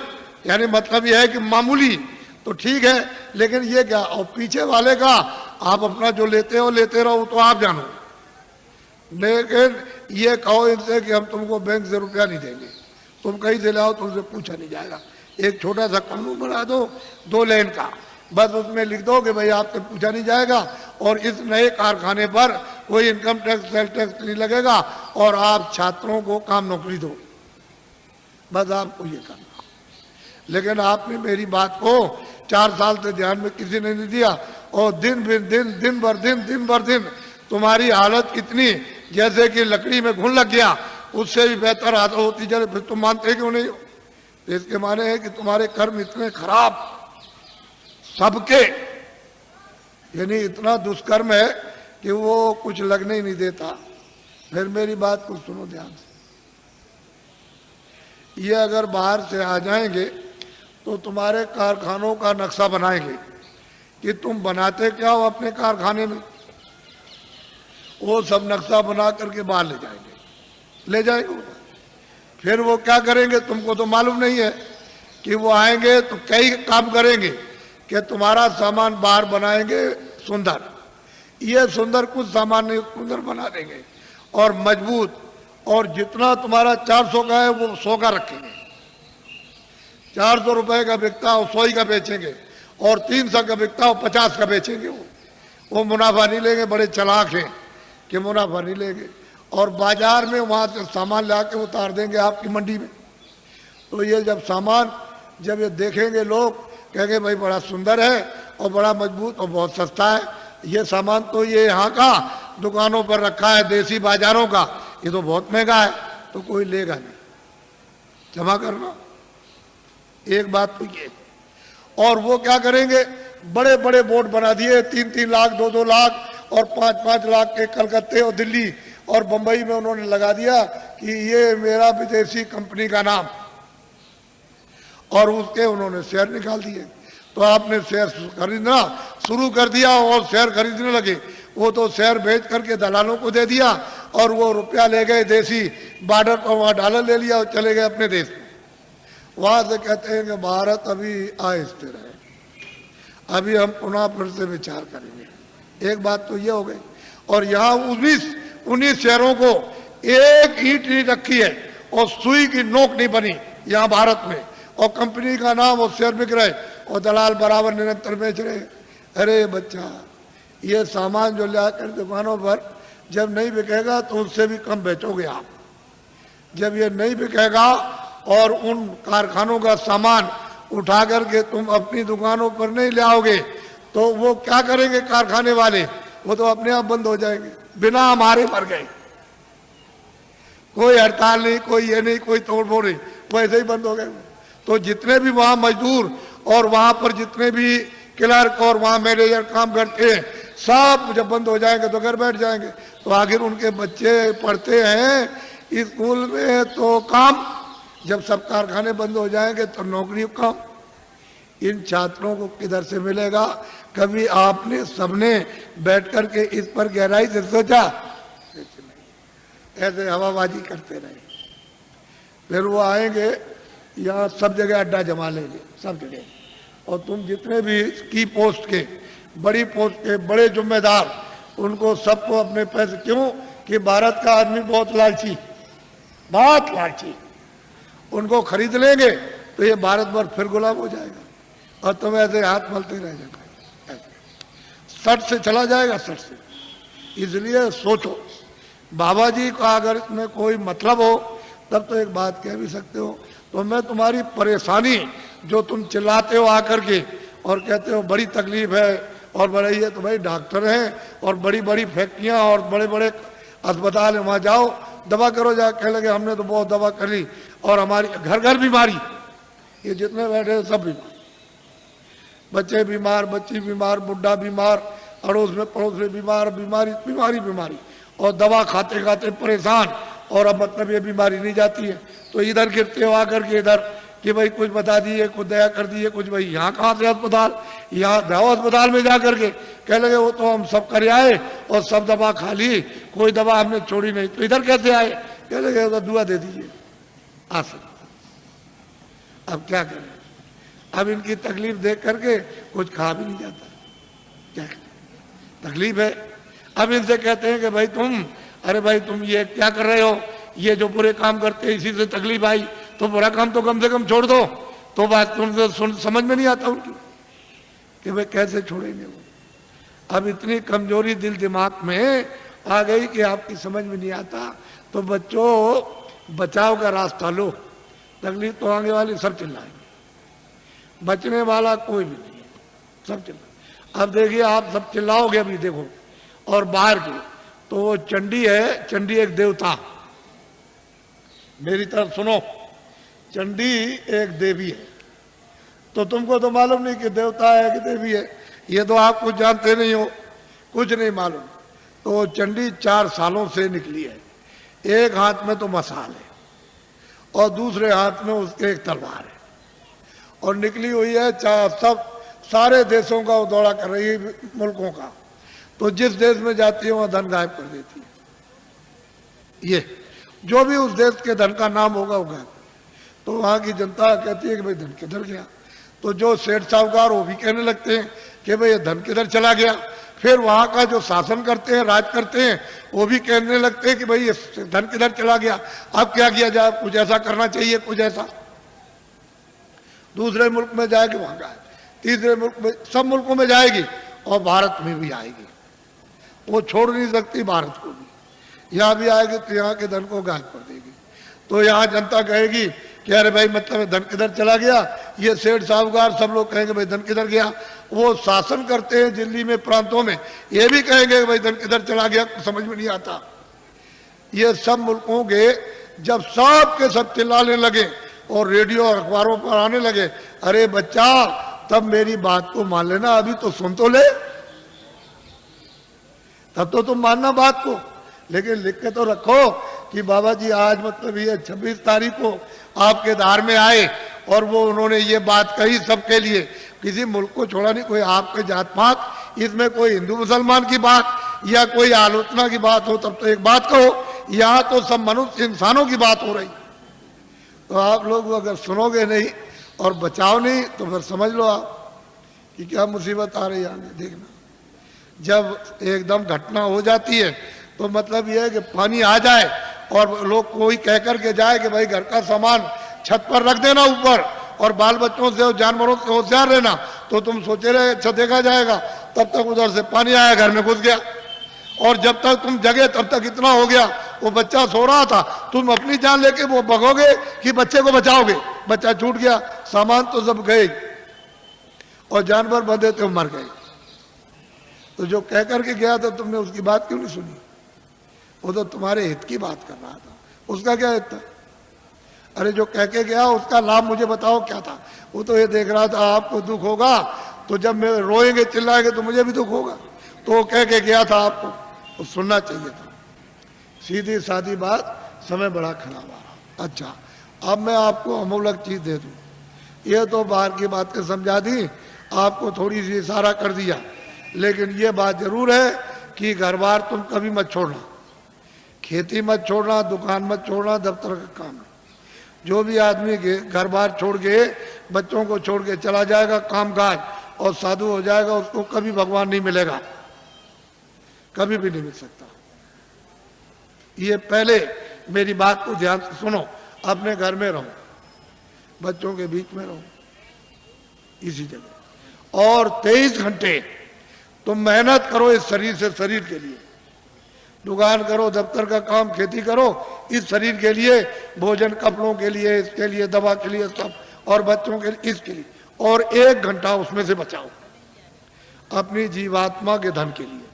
यानी मतलब यह है कि मामूली तो ठीक है, लेकिन ये क्या, और पीछे वाले का आप अपना जो लेते हो लेते रहो, तो आप जानो। लेकिन ये कहो इनसे कि हम तुमको बैंक से रुपया नहीं देंगे, तुम कहीं से लाओ, तुमसे पूछा नहीं जाएगा। एक छोटा सा कानून बना दो 2 लाइन का, बस उसमें लिख दो कि भाई आपसे पूछा नहीं जाएगा और इस नए कारखाने पर कोई इनकम टैक्स सेल टैक्स नहीं लगेगा और आप छात्रों को काम नौकरी दो, बस आपको ये करना। लेकिन आपने मेरी बात को 4 साल से ध्यान में किसी ने नहीं दिया, और दिन भर दिन तुम्हारी हालत कितनी जैसे कि लकड़ी में घुन लग गया, उससे भी बेहतर हालत होती जाए। फिर तुम मानते क्यों नहीं हो? इसके माने है कि तुम्हारे कर्म इतने खराब सबके, यानी इतना दुष्कर्म है कि वो कुछ लगने ही नहीं देता। फिर मेरी बात को सुनो ध्यान से, ये अगर बाहर से आ जाएंगे तो तुम्हारे कारखानों का नक्शा बनाएंगे कि तुम बनाते क्या हो अपने कारखाने में, वो सब नक्शा बना करके बाहर ले जाएंगे। फिर वो क्या करेंगे तुमको तो मालूम नहीं है कि वो आएंगे तो कई काम करेंगे कि तुम्हारा सामान बाहर बनाएंगे सुंदर, ये सुंदर कुछ सामान नहीं सुंदर बना देंगे और मजबूत, और जितना तुम्हारा 400 का है वो 100 का रखेंगे। 400 रुपए का बिकता हो 100 ही का बेचेंगे, और 300 का बिकता हो 50 का बेचेंगे। वो मुनाफा नहीं लेंगे, बड़े चालाक हैं कि मुनाफा नहीं लेंगे, और बाजार में वहाँ से सामान ला के उतार देंगे आपकी मंडी में। तो ये जब सामान जब ये देखेंगे लोग कहेंगे भाई बड़ा सुंदर है और बड़ा मजबूत और बहुत सस्ता है, ये सामान तो ये यहाँ का दुकानों पर रखा है देसी बाजारों का, ये तो बहुत महंगा है, तो कोई लेगा नहीं। जमा करना एक बात तो ये। और वो क्या करेंगे, बड़े बड़े बोर्ड बना दिए, 3-3 लाख 2-2 लाख और 5-5 लाख के कलकत्ते और दिल्ली और बंबई में उन्होंने लगा दिया कि ये मेरा विदेशी कंपनी का नाम, और उसके उन्होंने शेयर निकाल दिए। तो आपने शेयर खरीदना शुरू कर दिया और शेयर खरीदने लगे, वो तो शेयर बेच करके दलालों को दे दिया और वो रुपया ले गए देसी बॉर्डर पर, वहाँ डॉलर ले लिया और चले गए अपने देश में। वहां से कहते हैं कि भारत अभी अस्थिर है, अभी हम पुनः फिर से विचार करेंगे। एक बात तो ये हो गई। और यहाँ 19 शहरों को एक ईंट नहीं रखी है और सुई की नोक नहीं बनी यहाँ भारत में, और कंपनी का नाम और शेयर बिक रहे और दलाल बराबर निरंतर बेच रहे। अरे बच्चा, ये सामान जो ला कर दुकानों पर जब नहीं बिकेगा तो उससे भी कम बेचोगे आप। जब ये नहीं बिकेगा और उन कारखानों का सामान उठा करके तुम अपनी दुकानों पर नहीं ले आओगे तो वो क्या करेंगे कारखाने वाले? वो तो अपने आप बंद हो जाएंगे, बिना हमारे मर गए। कोई हड़ताल नहीं, कोई ये नहीं, कोई तोड़फोड़ नहीं, वैसे ही बंद हो गए। तो जितने भी वहां मजदूर और वहां पर जितने भी क्लर्क और वहां मैनेजर काम करते हैं, सब जब बंद हो जाएंगे तो घर बैठ जाएंगे। तो आखिर उनके बच्चे पढ़ते हैं स्कूल में तो काम, जब सब कारखाने बंद हो जाएंगे तो नौकरी कम। इन छात्रों को किधर से मिलेगा? कभी आपने सबने बैठ कर के इस पर गहराई से सोचा? ऐसे हवाबाजी करते रहे। फिर वो आएंगे यहाँ सब जगह अड्डा जमा लेंगे, सब जगह। और तुम जितने भी की पोस्ट के, बड़ी पोस्ट के बड़े जिम्मेदार, उनको सबको अपने पैसे, क्यों कि भारत का आदमी बहुत लालची, बहुत लालची। उनको खरीद लेंगे तो ये भारत भर फिर गुलाम हो जाएगा और तुम ऐसे हाथ मलते रह जाओगे, सट से चला जाएगा, सट से। इसलिए सोचो, बाबा जी का अगर इसमें कोई मतलब हो तब तो एक बात कह भी सकते हो। तो मैं तुम्हारी परेशानी जो तुम चिल्लाते हो आकर के और कहते हो बड़ी तकलीफ है और बड़े, ये तो भाई डॉक्टर हैं और बड़ी बड़ी फैक्ट्रियां और बड़े बड़े अस्पताल है, वहाँ जाओ दवा करो। जा कह लगे हमने तो बहुत दवा कर ली और हमारी घर घर बीमारी, ये जितने बैठे सब बीमार, बच्चे बीमार, बच्ची बीमार, बुढ़ा बीमार, अड़ोस में पड़ोस में बीमार, बीमारी बीमारी बीमारी, और दवा खाते खाते परेशान। और अब मतलब ये बीमारी नहीं जाती है तो इधर गिरते हो आकर के इधर कि भाई कुछ बता दिए, कुछ दया कर दिए, कुछ भाई यहाँ कहाँ से अस्पताल, यहाँ जाओ अस्पताल में जा करके। कह लगे वो तो हम सब कर आए और सब दवा खा ली, कोई दवा हमने छोड़ी नहीं। तो इधर कैसे आए? कह लगे तो दुआ दे दीजिए आ सकता। अब क्या करें? अब इनकी तकलीफ देख करके कुछ खा भी नहीं जाता, क्या करें? तकलीफ है। अब इनसे कहते हैं कि भाई तुम, अरे भाई तुम ये क्या कर रहे हो? ये जो बुरे काम करते हैं इसी से तकलीफ आई, तो बुरा काम तो कम से कम छोड़ दो। तो बात तुमसे समझ में नहीं आता उनकी कि भाई कैसे छोड़ेंगे वो। अब इतनी कमजोरी दिल दिमाग में आ गई कि आपकी समझ में नहीं आता। तो बच्चों, बचाव का रास्ता लो। तकलीफ तो आगे वाले सब चिल्लाएंगे, बचने वाला कोई भी नहीं है, सब चिल्लाए। अब देखिए आप सब चिल्लाओगे अभी देखो। और बाहर की तो वो चंडी है, चंडी एक देवता, मेरी तरफ सुनो, चंडी एक देवी है। तो तुमको तो मालूम नहीं कि देवता है कि देवी है, ये तो आप कुछ जानते नहीं हो, कुछ नहीं मालूम। तो चंडी 4 सालों से निकली है। एक हाथ में तो मसाल है और दूसरे हाथ में उसके एक तलवार है, और निकली हुई है सब सारे देशों का वो दौरा कर रही है, मुल्कों का। तो जिस देश में जाती है वहां धन गायब कर देती है। ये जो भी उस देश के धन का नाम होगा वो गायब। तो वहां की जनता कहती है कि भाई धन किधर गया? तो जो सेठ साहूकार वो भी कहने लगते हैं कि भाई ये धन किधर चला गया। फिर वहां का जो शासन करते हैं, राज करते हैं, वो भी कहने लगते हैं कि भाई ये धन किधर चला गया, अब क्या किया जाए, कुछ ऐसा करना चाहिए, कुछ ऐसा। दूसरे मुल्क में जाएगी वहां का, तीसरे मुल्क में, सब मुल्कों में जाएगी और भारत में भी आएगी। वो छोड़ नहीं सकती भारत को भी। यहाँ भी आएगी तो यहाँ के धन को गायब कर देगी। तो यहाँ जनता कहेगी कि अरे भाई मतलब धन किधर चला गया। ये सेठ साहूकार सब लोग कहेंगे भाई धन किधर गया। वो शासन करते हैं दिल्ली में, प्रांतों में, ये भी कहेंगे भाई धन किधर चला गया, समझ में नहीं आता। ये सब मुल्कों के जब सब के सब चिल्लाने लगे और रेडियो और अखबारों पर आने लगे, अरे बच्चा तब मेरी बात को मान लेना, अभी तो सुन तो ले, तब तो तुम मानना बात को। लेकिन लिख के तो रखो कि बाबा जी आज मतलब ये 26 तारीख को आपके धार में आए और वो उन्होंने ये बात कही सबके लिए, किसी मुल्क को छोड़ा नहीं, कोई आपके जात पात, इसमें कोई हिंदू मुसलमान की बात या कोई आलोचना की बात हो तब तो एक बात कहो। यहाँ तो सब मनुष्य इंसानों की बात हो रही। तो आप लोग अगर सुनोगे नहीं और बचाओ नहीं तो फिर समझ लो आप कि क्या मुसीबत आ रही है आगे। देखना जब एकदम घटना हो जाती है तो मतलब यह है कि पानी आ जाए और लोग कोई कह कर के जाए कि भाई घर का सामान छत पर रख देना ऊपर और बाल बच्चों से और जानवरों से होशियार रहना, तो तुम सोचे रहे अच्छा देखा जाएगा, तब तक उधर से पानी आया, घर में घुस गया। और जब तक तुम जगे तब तक इतना हो गया, वो बच्चा सो रहा था, तुम अपनी जान लेके वो भगोगे कि बच्चे को बचाओगे, बच्चा छूट गया, सामान तो सब गए और जानवर बंधे थे मर गए। तो जो कह करके गया था तुमने उसकी बात क्यों नहीं सुनी? वो तो तुम्हारे हित की बात कर रहा था, उसका क्या हित था? अरे जो कह के गया उसका लाभ मुझे बताओ क्या था? वो तो ये देख रहा था आपको दुख होगा तो जब मैं रोएंगे चिल्लाएंगे तो मुझे भी दुख होगा, तो वो कह के गया था आपको, तो सुनना चाहिए था। सीधी सादी बात, समय बड़ा खराब आ रहा। अच्छा अब मैं आपको अमूलक चीज दे दूं, ये तो बाहर की बातें समझा दी, आपको थोड़ी सी इशारा कर दिया, लेकिन ये बात जरूर है कि घर बार तुम कभी मत छोड़ना, खेती मत छोड़ना, दुकान मत छोड़ना, दफ्तर का काम है। जो भी आदमी घर बार छोड़ के बच्चों को छोड़ के चला जाएगा काम काज और साधु हो जाएगा, उसको कभी भगवान नहीं मिलेगा, कभी भी नहीं मिल सकता। ये पहले मेरी बात को ध्यान से सुनो, अपने घर में रहो, बच्चों के बीच में रहो, इसी जगह, और 23 घंटे तुम मेहनत करो इस शरीर से, शरीर के लिए, दुकान करो, दफ्तर का काम, खेती करो, इस शरीर के लिए, भोजन कपड़ों के लिए, इसके लिए, दवा के लिए, सब, और बच्चों के लिए, इसके लिए, और 1 घंटा उसमें से बचाओ अपनी जीवात्मा के धन के लिए,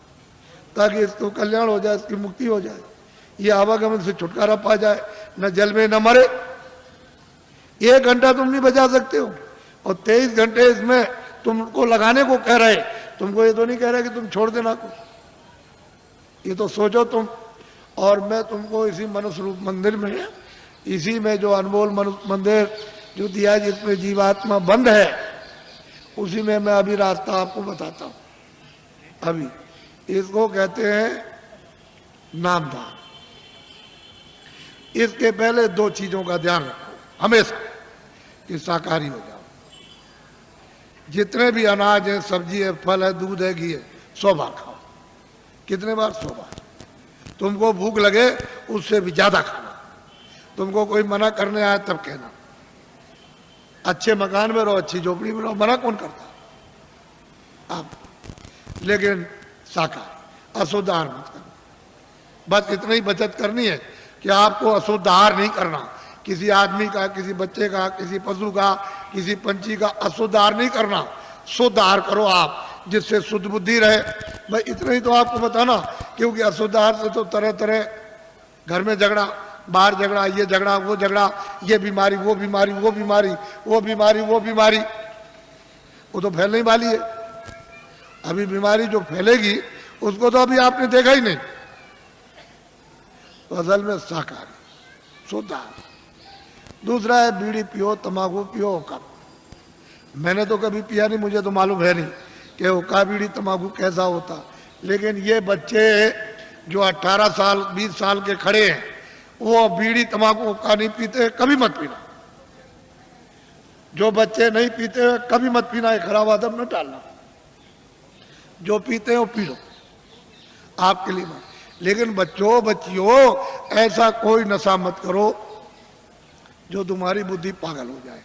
ताकि इसको कल्याण हो जाए, इसकी मुक्ति हो जाए, ये आवागमन से छुटकारा पा जाए, न जल में न मरे। 1 घंटा तुम नहीं बचा सकते हो और 23 घंटे इसमें तुमको लगाने को कह रहे, तुमको ये तो नहीं कह रहे कि तुम छोड़ देना कुछ, ये तो सोचो तुम। और मैं तुमको इसी मनुष्य रूप मंदिर में, इसी में जो अनमोल मनुष्य मंदिर जो दिया है, जिसमें जीवात्मा बंद है, उसी में मैं अभी रास्ता आपको बताता हूं। अभी इसको कहते हैं नामदान। इसके पहले 2 चीजों का ध्यान रखो हमेशा कि शाकाहारी हो जाओ। जितने भी अनाज है, सब्जी है, फल है, दूध है, घी है, 100 बार खाओ। कितने बार? 100 बार। तुमको भूख लगे उससे भी ज्यादा खाना, तुमको कोई मना करने आए तब कहना। अच्छे मकान में रहो, अच्छी झोपड़ी में रहो, मना कौन करता आप? लेकिन शाकाहारी, अशुद्ध आहार मत करना। बस इतना ही बचत करनी है कि आपको अशुद्ध आहार नहीं करना, किसी आदमी का, किसी बच्चे का, किसी पशु का, किसी पंछी का अशुद्ध आहार नहीं करना। शुद्ध आहार करो आप, जिससे शुद्ध बुद्धि रहे। भाई इतना ही तो आपको बताना, क्योंकि अशुद्ध आहार से तो तरह तरह घर में झगड़ा, बाहर झगड़ा, ये झगड़ा, वो झगड़ा, ये बीमारी, वो बीमारी, वो बीमारी, वो बीमारी, वो बीमारी, वो तो फैलने वाली है। अभी बीमारी जो फैलेगी उसको तो अभी आपने देखा ही नहीं। तो असल में शाकाहारी, शुद्ध आहार। दूसरा है बीड़ी पियो, तंबाकू पियो, हुक्का। मैंने तो कभी पिया नहीं, मुझे तो मालूम है नहीं कि हुक्का, बीड़ी, तंबाकू कैसा होता। लेकिन ये बच्चे जो 18 साल 20 साल के खड़े हैं, वो बीड़ी, तंबाकू, हुक्का नहीं पीते, कभी मत पीना। जो बच्चे नहीं पीते कभी मत पीना, ये खराब आदत न डालना। जो पीते हो पी लो, आपके लिए मत। लेकिन बच्चों, बच्चियों, ऐसा कोई नशा मत करो जो तुम्हारी बुद्धि पागल हो जाए।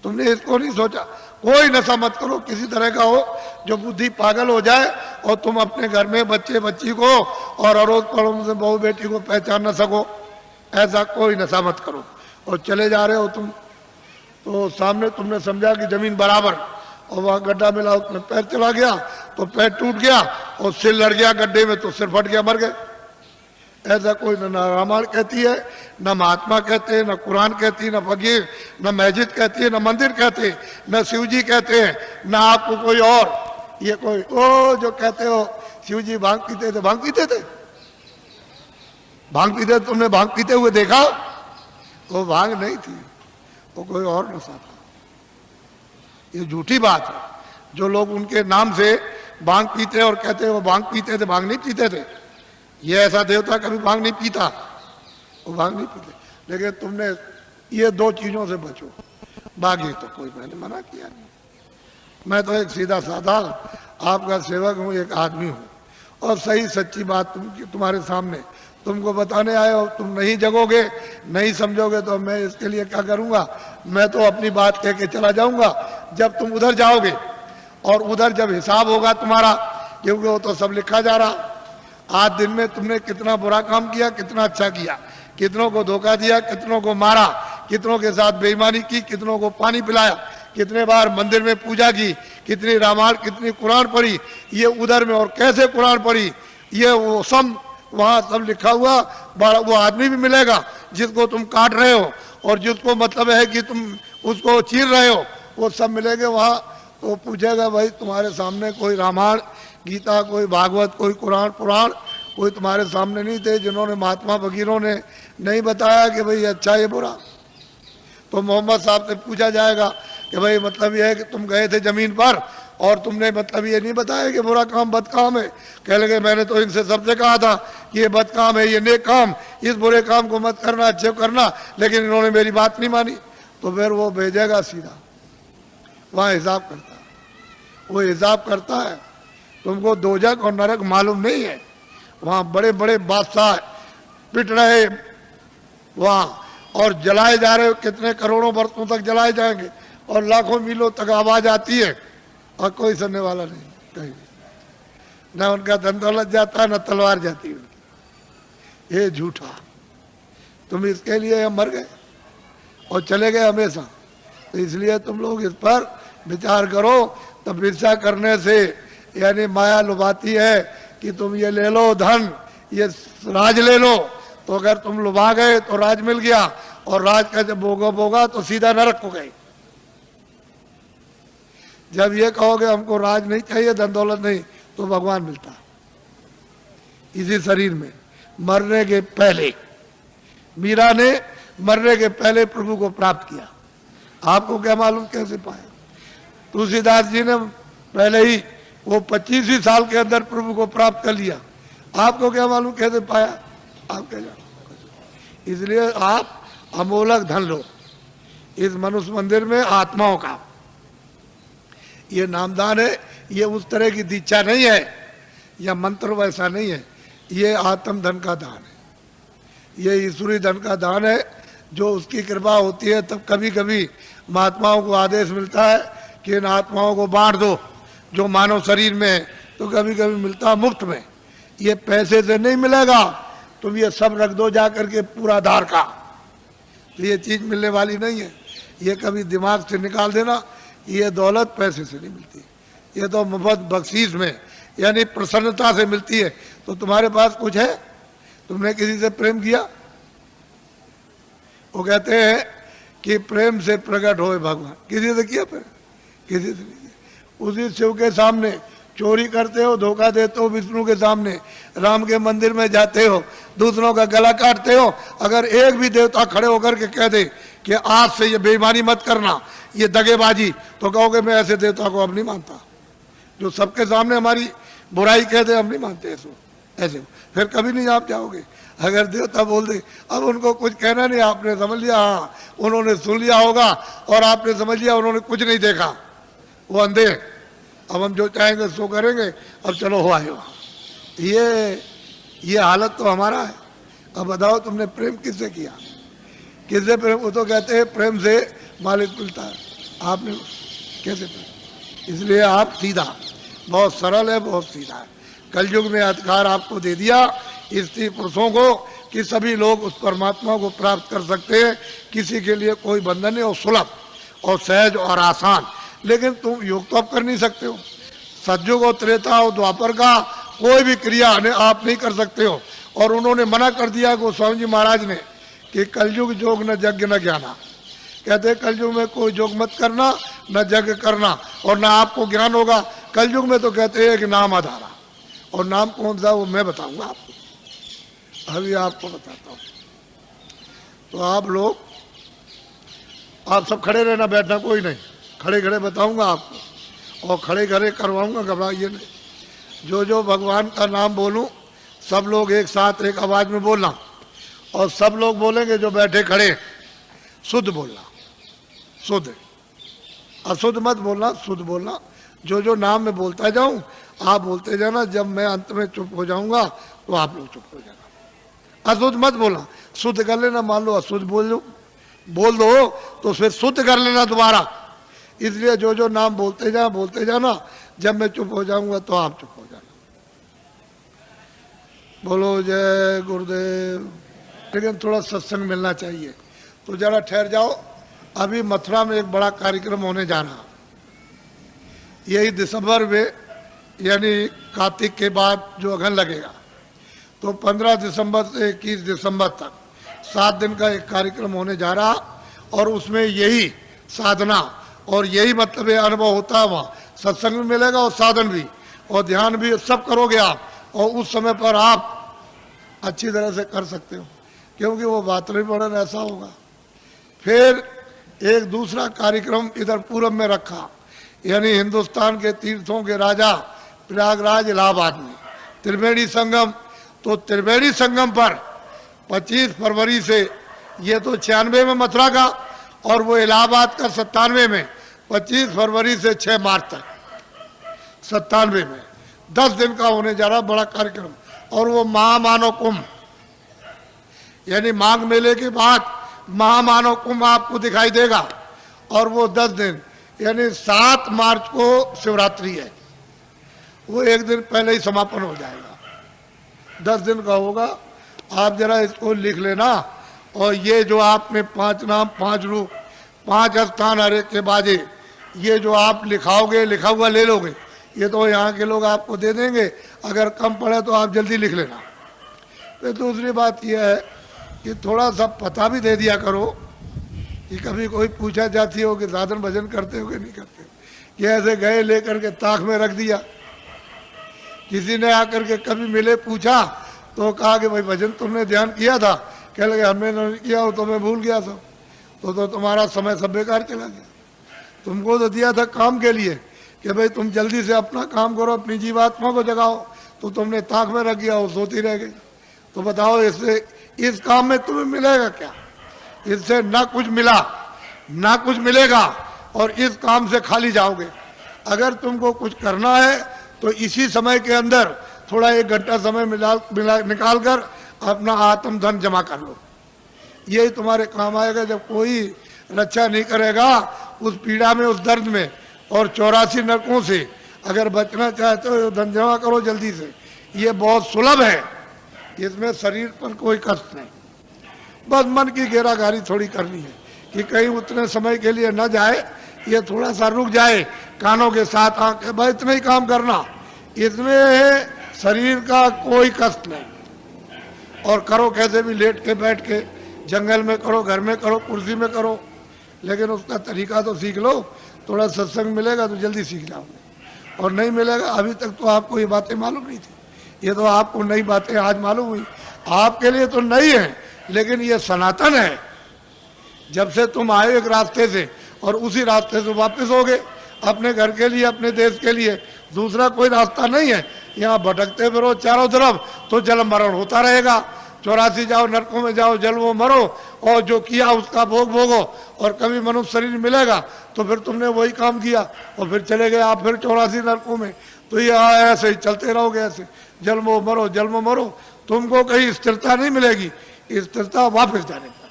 तुमने इसको नहीं सोचा? कोई नशा मत करो किसी तरह का हो जो बुद्धि पागल हो जाए और तुम अपने घर में बच्चे बच्ची को और अड़ोस पड़ोस में बहू बेटी को पहचान न सको। ऐसा कोई नशा मत करो। और चले जा रहे हो तुम, तो सामने तुमने समझा कि जमीन बराबर, और वहां गड्ढा मिला, उसमें पैर चला गया तो पैर टूट गया और सिर लड़ गया गड्ढे में तो सिर फट गया, मर गए। ऐसा कोई न रामायण कहती है, न महात्मा कहते हैं, न कुरान कहती है, न फकीर, न मस्जिद कहती है, न मंदिर कहते हैं, न शिव जी कहते हैं, न आपको कोई और। ये कोई ओ जो कहते हो शिव जी भांग पीते थे, भांग पीते थे, भांग पीते, तुमने भांग पीते हुए देखा? वो भांग नहीं थी, वो कोई और नशा था। ये झूठी बात है। जो लोग उनके नाम से भांग पीते और कहते हैं वो भांग पीते थे, भांग नहीं पीते थे। ये ऐसा देवता कभी भांग नहीं पीता, वो भांग नहीं पीते। लेकिन तुमने ये दो चीजों से बचो, बाकी तो कोई मैंने मना किया नहीं। मैं तो एक सीधा साधा आपका सेवक हूँ, एक आदमी हूँ, और सही सच्ची बात तुम्हारे सामने तुमको बताने आए हो। तुम नहीं जगोगे, नहीं समझोगे तो मैं इसके लिए क्या करूँगा? मैं तो अपनी बात कह के चला जाऊँगा। जब तुम उधर जाओगे और उधर जब हिसाब होगा तुम्हारा, क्योंकि वो तो सब लिखा जा रहा, आज दिन में तुमने कितना बुरा काम किया, कितना अच्छा किया, कितनों को धोखा दिया, कितनों को मारा, कितनों के साथ बेईमानी की, कितनों को पानी पिलाया, कितने बार मंदिर में पूजा की, कितनी रामायण, कितनी कुरान पढ़ी, ये उधर में और कैसे कुरान पढ़ी, ये वो सब वहाँ सब लिखा हुआ। वो आदमी भी मिलेगा जिसको तुम काट रहे हो, और जिसको मतलब है कि तुम उसको चीर रहे हो, वो सब मिलेंगे वहाँ। तो पूछेगा भाई तुम्हारे सामने कोई रामायण गीता, कोई भागवत, कोई कुरान पुराण कोई तुम्हारे सामने नहीं थे जिन्होंने महात्मा फकीरों ने नहीं बताया कि भाई अच्छा ये बुरा? तो मोहम्मद साहब से पूछा जाएगा कि भाई मतलब ये है कि तुम गए थे जमीन पर और तुमने मतलब ये नहीं बताया कि बुरा काम बद काम है। कह लगे मैंने तो इनसे सबसे कहा था कि ये बद काम है, ये नेक काम, इस बुरे काम को मत करना, अच्छे करना, लेकिन इन्होंने मेरी बात नहीं मानी। तो फिर वो भेजेगा सीधा, वहाँ हिसाब करता है, वो हिसाब करता है। तुमको दोजख और नरक मालूम नहीं है, वहाँ बड़े बड़े बादशाह पिट रहे वहाँ और जलाए जा रहे, कितने करोड़ों वर्षों तक जलाए जाएंगे और लाखों मीलों तक आवाज आती है और कोई सुनने वाला नहीं कहीं, न उनका धन दौलत जाता न तलवार जाती उनकी। ये झूठा, तुम इसके लिए मर गए और चले गए हमेशा। तो इसलिए तुम लोग इस पर विचार करो। तपस्या करने से यानी माया लुभाती है कि तुम ये ले लो धन, ये राज ले लो, तो अगर तुम लुभा गए तो राज मिल गया, और राज का जब भोगा तो सीधा नरक हो गए। जब ये कहोगे हमको राज नहीं चाहिए, धन दौलत नहीं, तो भगवान मिलता इसी शरीर में मरने के पहले। मीरा ने मरने के पहले प्रभु को प्राप्त किया, आपको क्या मालूम कैसे पाया? तुलसीदास जी ने पहले ही वो 25 ही साल के अंदर प्रभु को प्राप्त कर लिया, आपको क्या मालूम कैसे पाया? आप क्या जानो? इसलिए आप अमोलक धन लो इस मनुष्य मंदिर में आत्माओं का। ये नामदान है, ये उस तरह की दीक्षा नहीं है या मंत्र वैसा नहीं है, ये आत्म धन का दान है, ये ईश्वरी धन का दान है। जो उसकी कृपा होती है तब कभी कभी महात्माओं को आदेश मिलता है कि इन आत्माओं को बांट दो जो मानव शरीर में है, तो कभी कभी मिलता मुफ्त में। ये पैसे से नहीं मिलेगा, तुम ये सब रख दो जा करके पूरा धार का, तो ये चीज मिलने वाली नहीं है। ये कभी दिमाग से निकाल देना, ये दौलत पैसे से नहीं मिलती, ये तो मुफ्त बख्शीश में यानी प्रसन्नता से मिलती है। तो तुम्हारे पास कुछ है, तुमने किसी से प्रेम किया? वो कहते हैं कि प्रेम से प्रकट होए भगवान, किसी से किया प्रेम? किसी से नहीं किया। उसी शिव के सामने चोरी करते हो, धोखा देते हो, विष्णु के सामने राम के मंदिर में जाते हो, दूसरों का गला काटते हो। अगर एक भी देवता खड़े होकर के कह दे कि आज से ये बेईमानी मत करना, ये दगेबाजी, तो कहोगे मैं ऐसे देवता को अब नहीं मानता। जो सबके सामने हमारी बुराई कहते हम नहीं मानते ऐसे, फिर कभी नहीं आप जाओगे। अगर देवता बोल दे, अब उनको कुछ कहना नहीं, आपने समझ लिया, हाँ उन्होंने सुन लिया होगा और आपने समझ लिया उन्होंने कुछ नहीं देखा, वो अंधे, अब हम जो चाहेंगे सो करेंगे, अब चलो हो आए। ये हालत तो हमारा है। अब बताओ तुमने प्रेम किससे किया? किससे प्रेम? वो तो कहते हैं प्रेम से मालिक मिलता है, आपने कैसे प्रेम? इसलिए आप सीधा, बहुत सरल है, बहुत सीधा है। कलयुग में अधिकार आपको दे दिया स्त्री पुरुषों को कि सभी लोग उस परमात्मा को प्राप्त कर सकते हैं, किसी के लिए कोई बंधन नहीं, और सुलभ और सहज और आसान। लेकिन तुम योग तो आप कर नहीं सकते हो, सतयुग और त्रेता और द्वापर का कोई भी क्रिया आप नहीं कर सकते हो। और उन्होंने मना कर दिया गोस्वामी जी महाराज ने कि कलयुग जोग न यज्ञ न ज्ञाना, कहते कलयुग में कोई जोग मत करना, न यज्ञ करना, और न आपको ज्ञान होगा। कलयुग में तो कहते हैं कि नाम आधारा, और नाम कौन सा वो मैं बताऊंगा आपको, अभी आपको बताता हूँ। तो आप लोग, आप सब खड़े रहना, बैठना कोई नहीं, खड़े खड़े बताऊंगा आपको और खड़े खड़े करवाऊंगा, घबराइए नहीं। जो जो भगवान का नाम बोलूं सब लोग एक साथ एक आवाज में बोलना, और सब लोग बोलेंगे जो बैठे खड़े, शुद्ध बोलना, शुद्ध, अशुद्ध मत बोलना, शुद्ध बोलना। जो जो नाम मैं बोलता जाऊं आप बोलते जाना, जब मैं अंत में चुप हो जाऊंगा तो आप लोग चुप हो जाना। अशुद्ध मत बोलना, शुद्ध कर लेना। मान लो अशुद्ध बोल दो तो फिर शुद्ध कर लेना दोबारा। इसलिए जो जो नाम बोलते जाना, जब मैं चुप हो जाऊंगा तो आप चुप हो जाना। बोलो जय गुरुदेव। लेकिन थोड़ा सत्संग मिलना चाहिए, तो जरा ठहर जाओ। अभी मथुरा में एक बड़ा कार्यक्रम होने जा रहा, यही दिसंबर में, यानी कार्तिक के बाद जो अगन लगेगा, तो 15 दिसंबर से 21 दिसंबर तक 7 दिन का एक कार्यक्रम होने जा रहा। और उसमें यही साधना और यही मतलब ये अनुभव होता है। वहाँ सत्संग भी मिलेगा और साधन भी और ध्यान भी, सब करोगे आप, और उस समय पर आप अच्छी तरह से कर सकते हो, क्योंकि वो वातावरण ऐसा होगा। फिर एक दूसरा कार्यक्रम इधर पूरब में रखा, यानी हिंदुस्तान के तीर्थों के राजा प्रयागराज इलाहाबाद में त्रिवेणी संगम। तो त्रिवेणी संगम पर 25 फरवरी से, ये तो 96 में मथुरा का, और वो इलाहाबाद का 97 में, 25 फरवरी से 6 मार्च तक 97 में 10 दिन का होने जा रहा बड़ा कार्यक्रम। और वो महामानव कुंभ, यानी माघ मेले के बाद महामानव कुंभ आपको दिखाई देगा। और वो 10 दिन, यानी 7 मार्च को शिवरात्रि है, वो एक दिन पहले ही समापन हो जाएगा, 10 दिन का होगा। आप जरा इसको लिख लेना। और ये जो आपने 5 नाम, 5 रूप, 5 स्थान हर एक के बाजे, ये जो आप लिखाओगे, लिखा हुआ ले लोगे, ये तो यहाँ के लोग आपको दे देंगे। अगर कम पड़े तो आप जल्दी लिख लेना। फिर दूसरी बात यह है कि थोड़ा सा पता भी दे दिया करो, कि कभी कोई पूछा जाती हो कि साधन भजन करते हो कि नहीं करते हो, कि ऐसे गए लेकर के ताक में रख दिया। किसी ने आकर के कभी मिले, पूछा तो कहा कि भाई भजन तुमने ध्यान किया था? कह लगे हमने नहीं किया हो तो मैं भूल गया सब। तो तुम्हारा समय सब बेकार चला गया। तुमको तो दिया था काम के लिए कि भाई तुम जल्दी से अपना काम करो, अपनी जीवात्मा को जगाओ, तो तुमने ताक में रख दिया, वो सोती रह गई। तो बताओ इससे, इस काम में तुम्हें मिलेगा क्या? इससे ना कुछ मिला ना कुछ मिलेगा, और इस काम से खाली जाओगे। अगर तुमको कुछ करना है तो इसी समय के अंदर थोड़ा 1 घंटा समय निकाल कर अपना आत्म धन जमा कर लो, यही तुम्हारे काम आएगा। जब कोई रक्षा नहीं करेगा उस पीड़ा में, उस दर्द में, और 84 नरकों से अगर बचना चाहते हो, धन जमा करो जल्दी से। ये बहुत सुलभ है, इसमें शरीर पर कोई कष्ट नहीं, बस मन की घेराघारी थोड़ी करनी है कि कहीं उतने समय के लिए न जाए, ये थोड़ा सा रुक जाए, कानों के साथ आंखें, बस इतना ही काम करना। इसमें शरीर का कोई कष्ट नहीं। और करो कैसे भी, लेट के, बैठ के, जंगल में करो, घर में करो, कुर्सी में करो, लेकिन उसका तरीका तो सीख लो। थोड़ा सत्संग मिलेगा तो जल्दी सीख जाओगे, और नहीं मिलेगा, अभी तक तो आपको ये बातें मालूम नहीं थी, ये तो आपको नई बातें आज मालूम हुई। आपके लिए तो नई है, लेकिन ये सनातन है। जब से तुम आए एक रास्ते से, और उसी रास्ते से वापस हो गए अपने घर के लिए, अपने देश के लिए, दूसरा कोई रास्ता नहीं है। यहाँ भटकते फिरो चारों तरफ तो जल मरण होता रहेगा। 84 जाओ, नरकों में जाओ, जल वो मरो, और जो किया उसका भोग भोगो। और कभी मनुष्य शरीर मिलेगा तो फिर तुमने वही काम किया और फिर चले गए आप फिर 84 नरकों में। तो ये ऐसे ही चलते रहोगे, ऐसे जल में मरो, जल में मरो। तुमको कहीं स्थिरता नहीं मिलेगी, स्थिरता वापस जाने पर।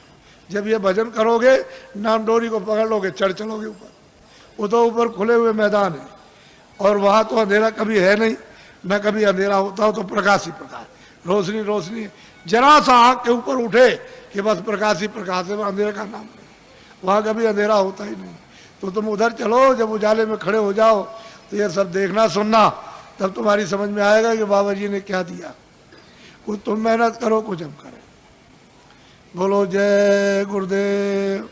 जब ये भजन करोगे, नाम डोरी को पकड़ लोगे, चढ़ चलोगे ऊपर। वो तो ऊपर खुले हुए मैदान है, और वहाँ तो अंधेरा कभी है नहीं, न कभी अंधेरा होता हो तो प्रकाश ही प्रकाश, रोशनी रोशनी। जरा सा आँख के ऊपर उठे कि बस प्रकाश ही प्रकाश है, अंधेरे का नाम नहीं, वहाँ कभी अंधेरा होता ही नहीं। तो तुम उधर चलो, जब उजाले में खड़े हो जाओ तो ये सब देखना सुनना, तब तुम्हारी समझ में आएगा कि बाबा जी ने क्या दिया। कुछ तुम मेहनत करो, कुछ हम करें। बोलो जय गुरुदेव।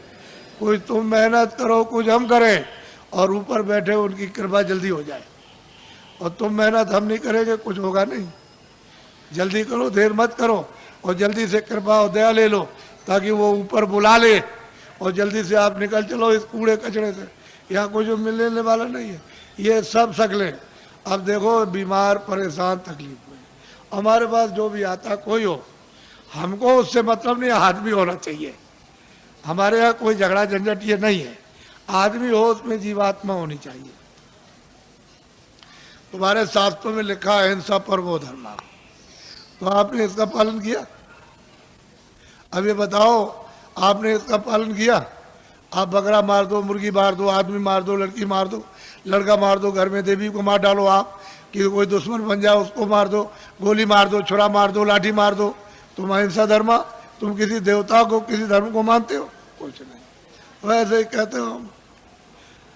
कुछ तुम मेहनत करो, कुछ हम करें, और ऊपर बैठे उनकी कृपा जल्दी हो जाए। और तुम मेहनत हम नहीं करेंगे, कुछ होगा नहीं। जल्दी करो, देर मत करो, और जल्दी से कृपा और दया ले लो, ताकि वो ऊपर बुला ले, और जल्दी से आप निकल चलो इस कूड़े कचड़े से। यहाँ कुछ मिलने वाला नहीं है, ये सब शकलें। अब देखो, बीमार, परेशान, तकलीफ में, हमारे पास जो भी आता कोई हो, हमको उससे मतलब नहीं, आदमी होना चाहिए। हमारे यहाँ कोई झगड़ा झंझट ये नहीं है, आदमी हो उसमें जीवात्मा होनी चाहिए। तुम्हारे शास्त्रों में लिखा है अहिंसा परमो धर्म, तो आपने इसका पालन किया? अब ये बताओ, आपने इसका पालन किया? आप बकरा मार दो, मुर्गी मार दो, आदमी मार दो, लड़की मार दो, लड़का मार दो, घर में देवी को मार डालो, आप कि कोई दुश्मन बन जाए उसको मार दो, गोली मार दो, छुरा मार दो, लाठी मार दो, तुम अहिंसा धर्म? तुम किसी देवता को, किसी धर्म को मानते हो? कुछ नहीं, वैसे ही कहते हो, हम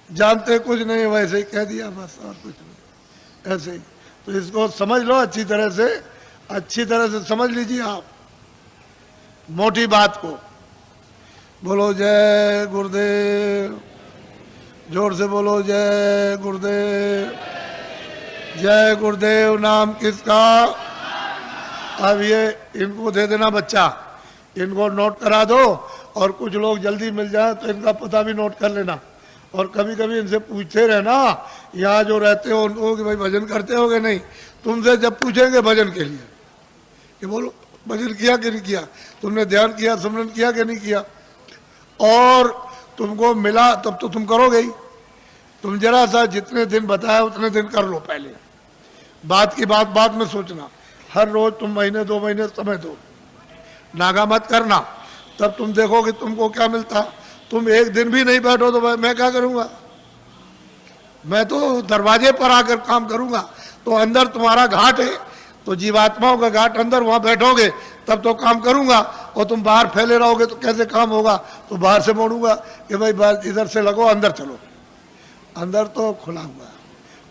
जानते कुछ नहीं, वैसे ही कह दिया बस, और कुछ नहीं, ऐसे ही। तो इसको समझ लो अच्छी तरह से समझ लीजिए आप मोटी बात को। बोलो जय गुरुदेव, जोर से बोलो जय गुरुदेव। जय गुरुदेव नाम किसका? अब ये इनको दे देना बच्चा, इनको नोट करा दो, और कुछ लोग जल्दी मिल जाए तो इनका पता भी नोट कर लेना। और कभी कभी इनसे पूछते रहना, यहाँ जो रहते हो उनको, कि भाई भजन करते होगे नहीं? तुमसे जब पूछेंगे भजन के लिए कि बोलो भजन किया कि नहीं किया, तुमने ध्यान किया, स्मरण किया कि नहीं किया, और तुमको मिला तब तो तुम करोगे ही। तुम जरा सा जितने दिन बताया उतने दिन कर लो, पहले बात की बात बाद में सोचना। हर रोज तुम महीने 2 महीने समय दो, नागा मत करना, तब तुम देखोगे तुमको क्या मिलता। तुम एक दिन भी नहीं बैठो तो मैं क्या करूंगा? मैं तो दरवाजे पर आकर काम करूंगा। तो अंदर तुम्हारा घाट है, तो जीवात्माओं का घाट अंदर, वहां बैठोगे तब तो काम करूंगा। और तुम बाहर फैले रहोगे तो कैसे काम होगा? तो बाहर से मोड़ूंगा कि भाई बाहर इधर से लगो, अंदर चलो। अंदर तो खुला हुआ है,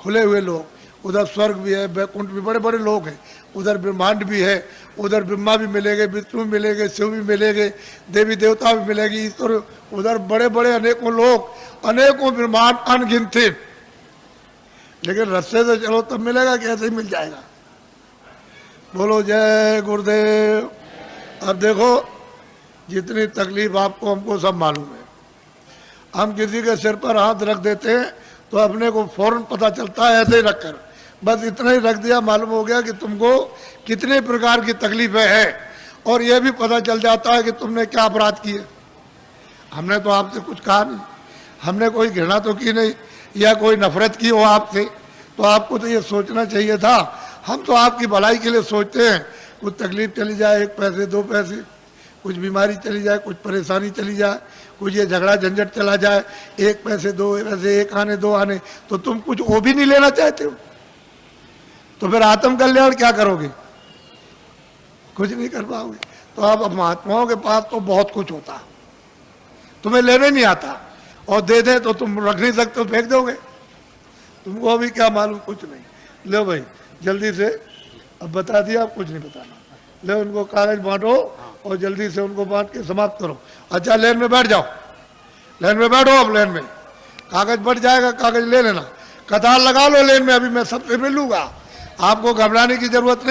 खुले हुए लोग, उधर स्वर्ग भी है, बैकुंठ भी, बड़े बड़े लोग हैं, उधर ब्रह्मांड भी है, उधर ब्रह्मा भी मिलेंगे, विष्णु भी मिलेंगे, शिव भी मिलेंगे, देवी देवता भी मिलेगी, ईश्वर, उधर बड़े बड़े अनेकों लोग, अनेकों ब्रह्मांड अनगिनते। लेकिन रास्ते से चलो तब मिलेगा, कैसे ही मिल जाएगा। बोलो जय गुरुदेव। अब देखो, जितनी तकलीफ आपको हमको सब मालूम है। हम किसी के सिर पर हाथ रख देते हैं तो अपने को फौरन पता चलता है, ऐसे ही रखकर बस इतना ही रख दिया, मालूम हो गया कि तुमको कितने प्रकार की तकलीफें हैं, और यह भी पता चल जाता है कि तुमने क्या अपराध किए। हमने तो आपसे कुछ कहा नहीं, हमने कोई घृणा तो की नहीं, या कोई नफरत की हो आपसे, तो आपको तो ये सोचना चाहिए था। हम तो आपकी भलाई के लिए सोचते हैं, कुछ तकलीफ चली जाए, 1 पैसे 2 पैसे, कुछ बीमारी चली जाए, कुछ परेशानी चली जाए, कुछ ये झगड़ा झंझट चला जाए, 1 पैसे 2 पैसे, 1 आने 2 आने, तो तुम कुछ वो भी नहीं लेना चाहते हो, तो फिर आत्म कल्याण क्या करोगे? कुछ नहीं कर पाओगे। तो अब महात्माओं के पास तो बहुत कुछ होता, तुम्हें लेने नहीं आता, और दे दे तो तुम रख नहीं सकते, फेंक दोगे। तुमको अभी क्या मालूम, कुछ नहीं। लो भाई जल्दी से, अब बता दिया, अब कुछ नहीं बताना। लो उनको कागज बांटो और जल्दी से उनको बांट के समाप्त करो। अच्छा लेन में बैठ जाओ, लेन में बैठो, अब लेन में कागज बट जाएगा, कागज ले लेना, कतार लगा लो लेन में, अभी मैं सबसे मिलूंगा, आपको घबराने की जरूरत नहीं।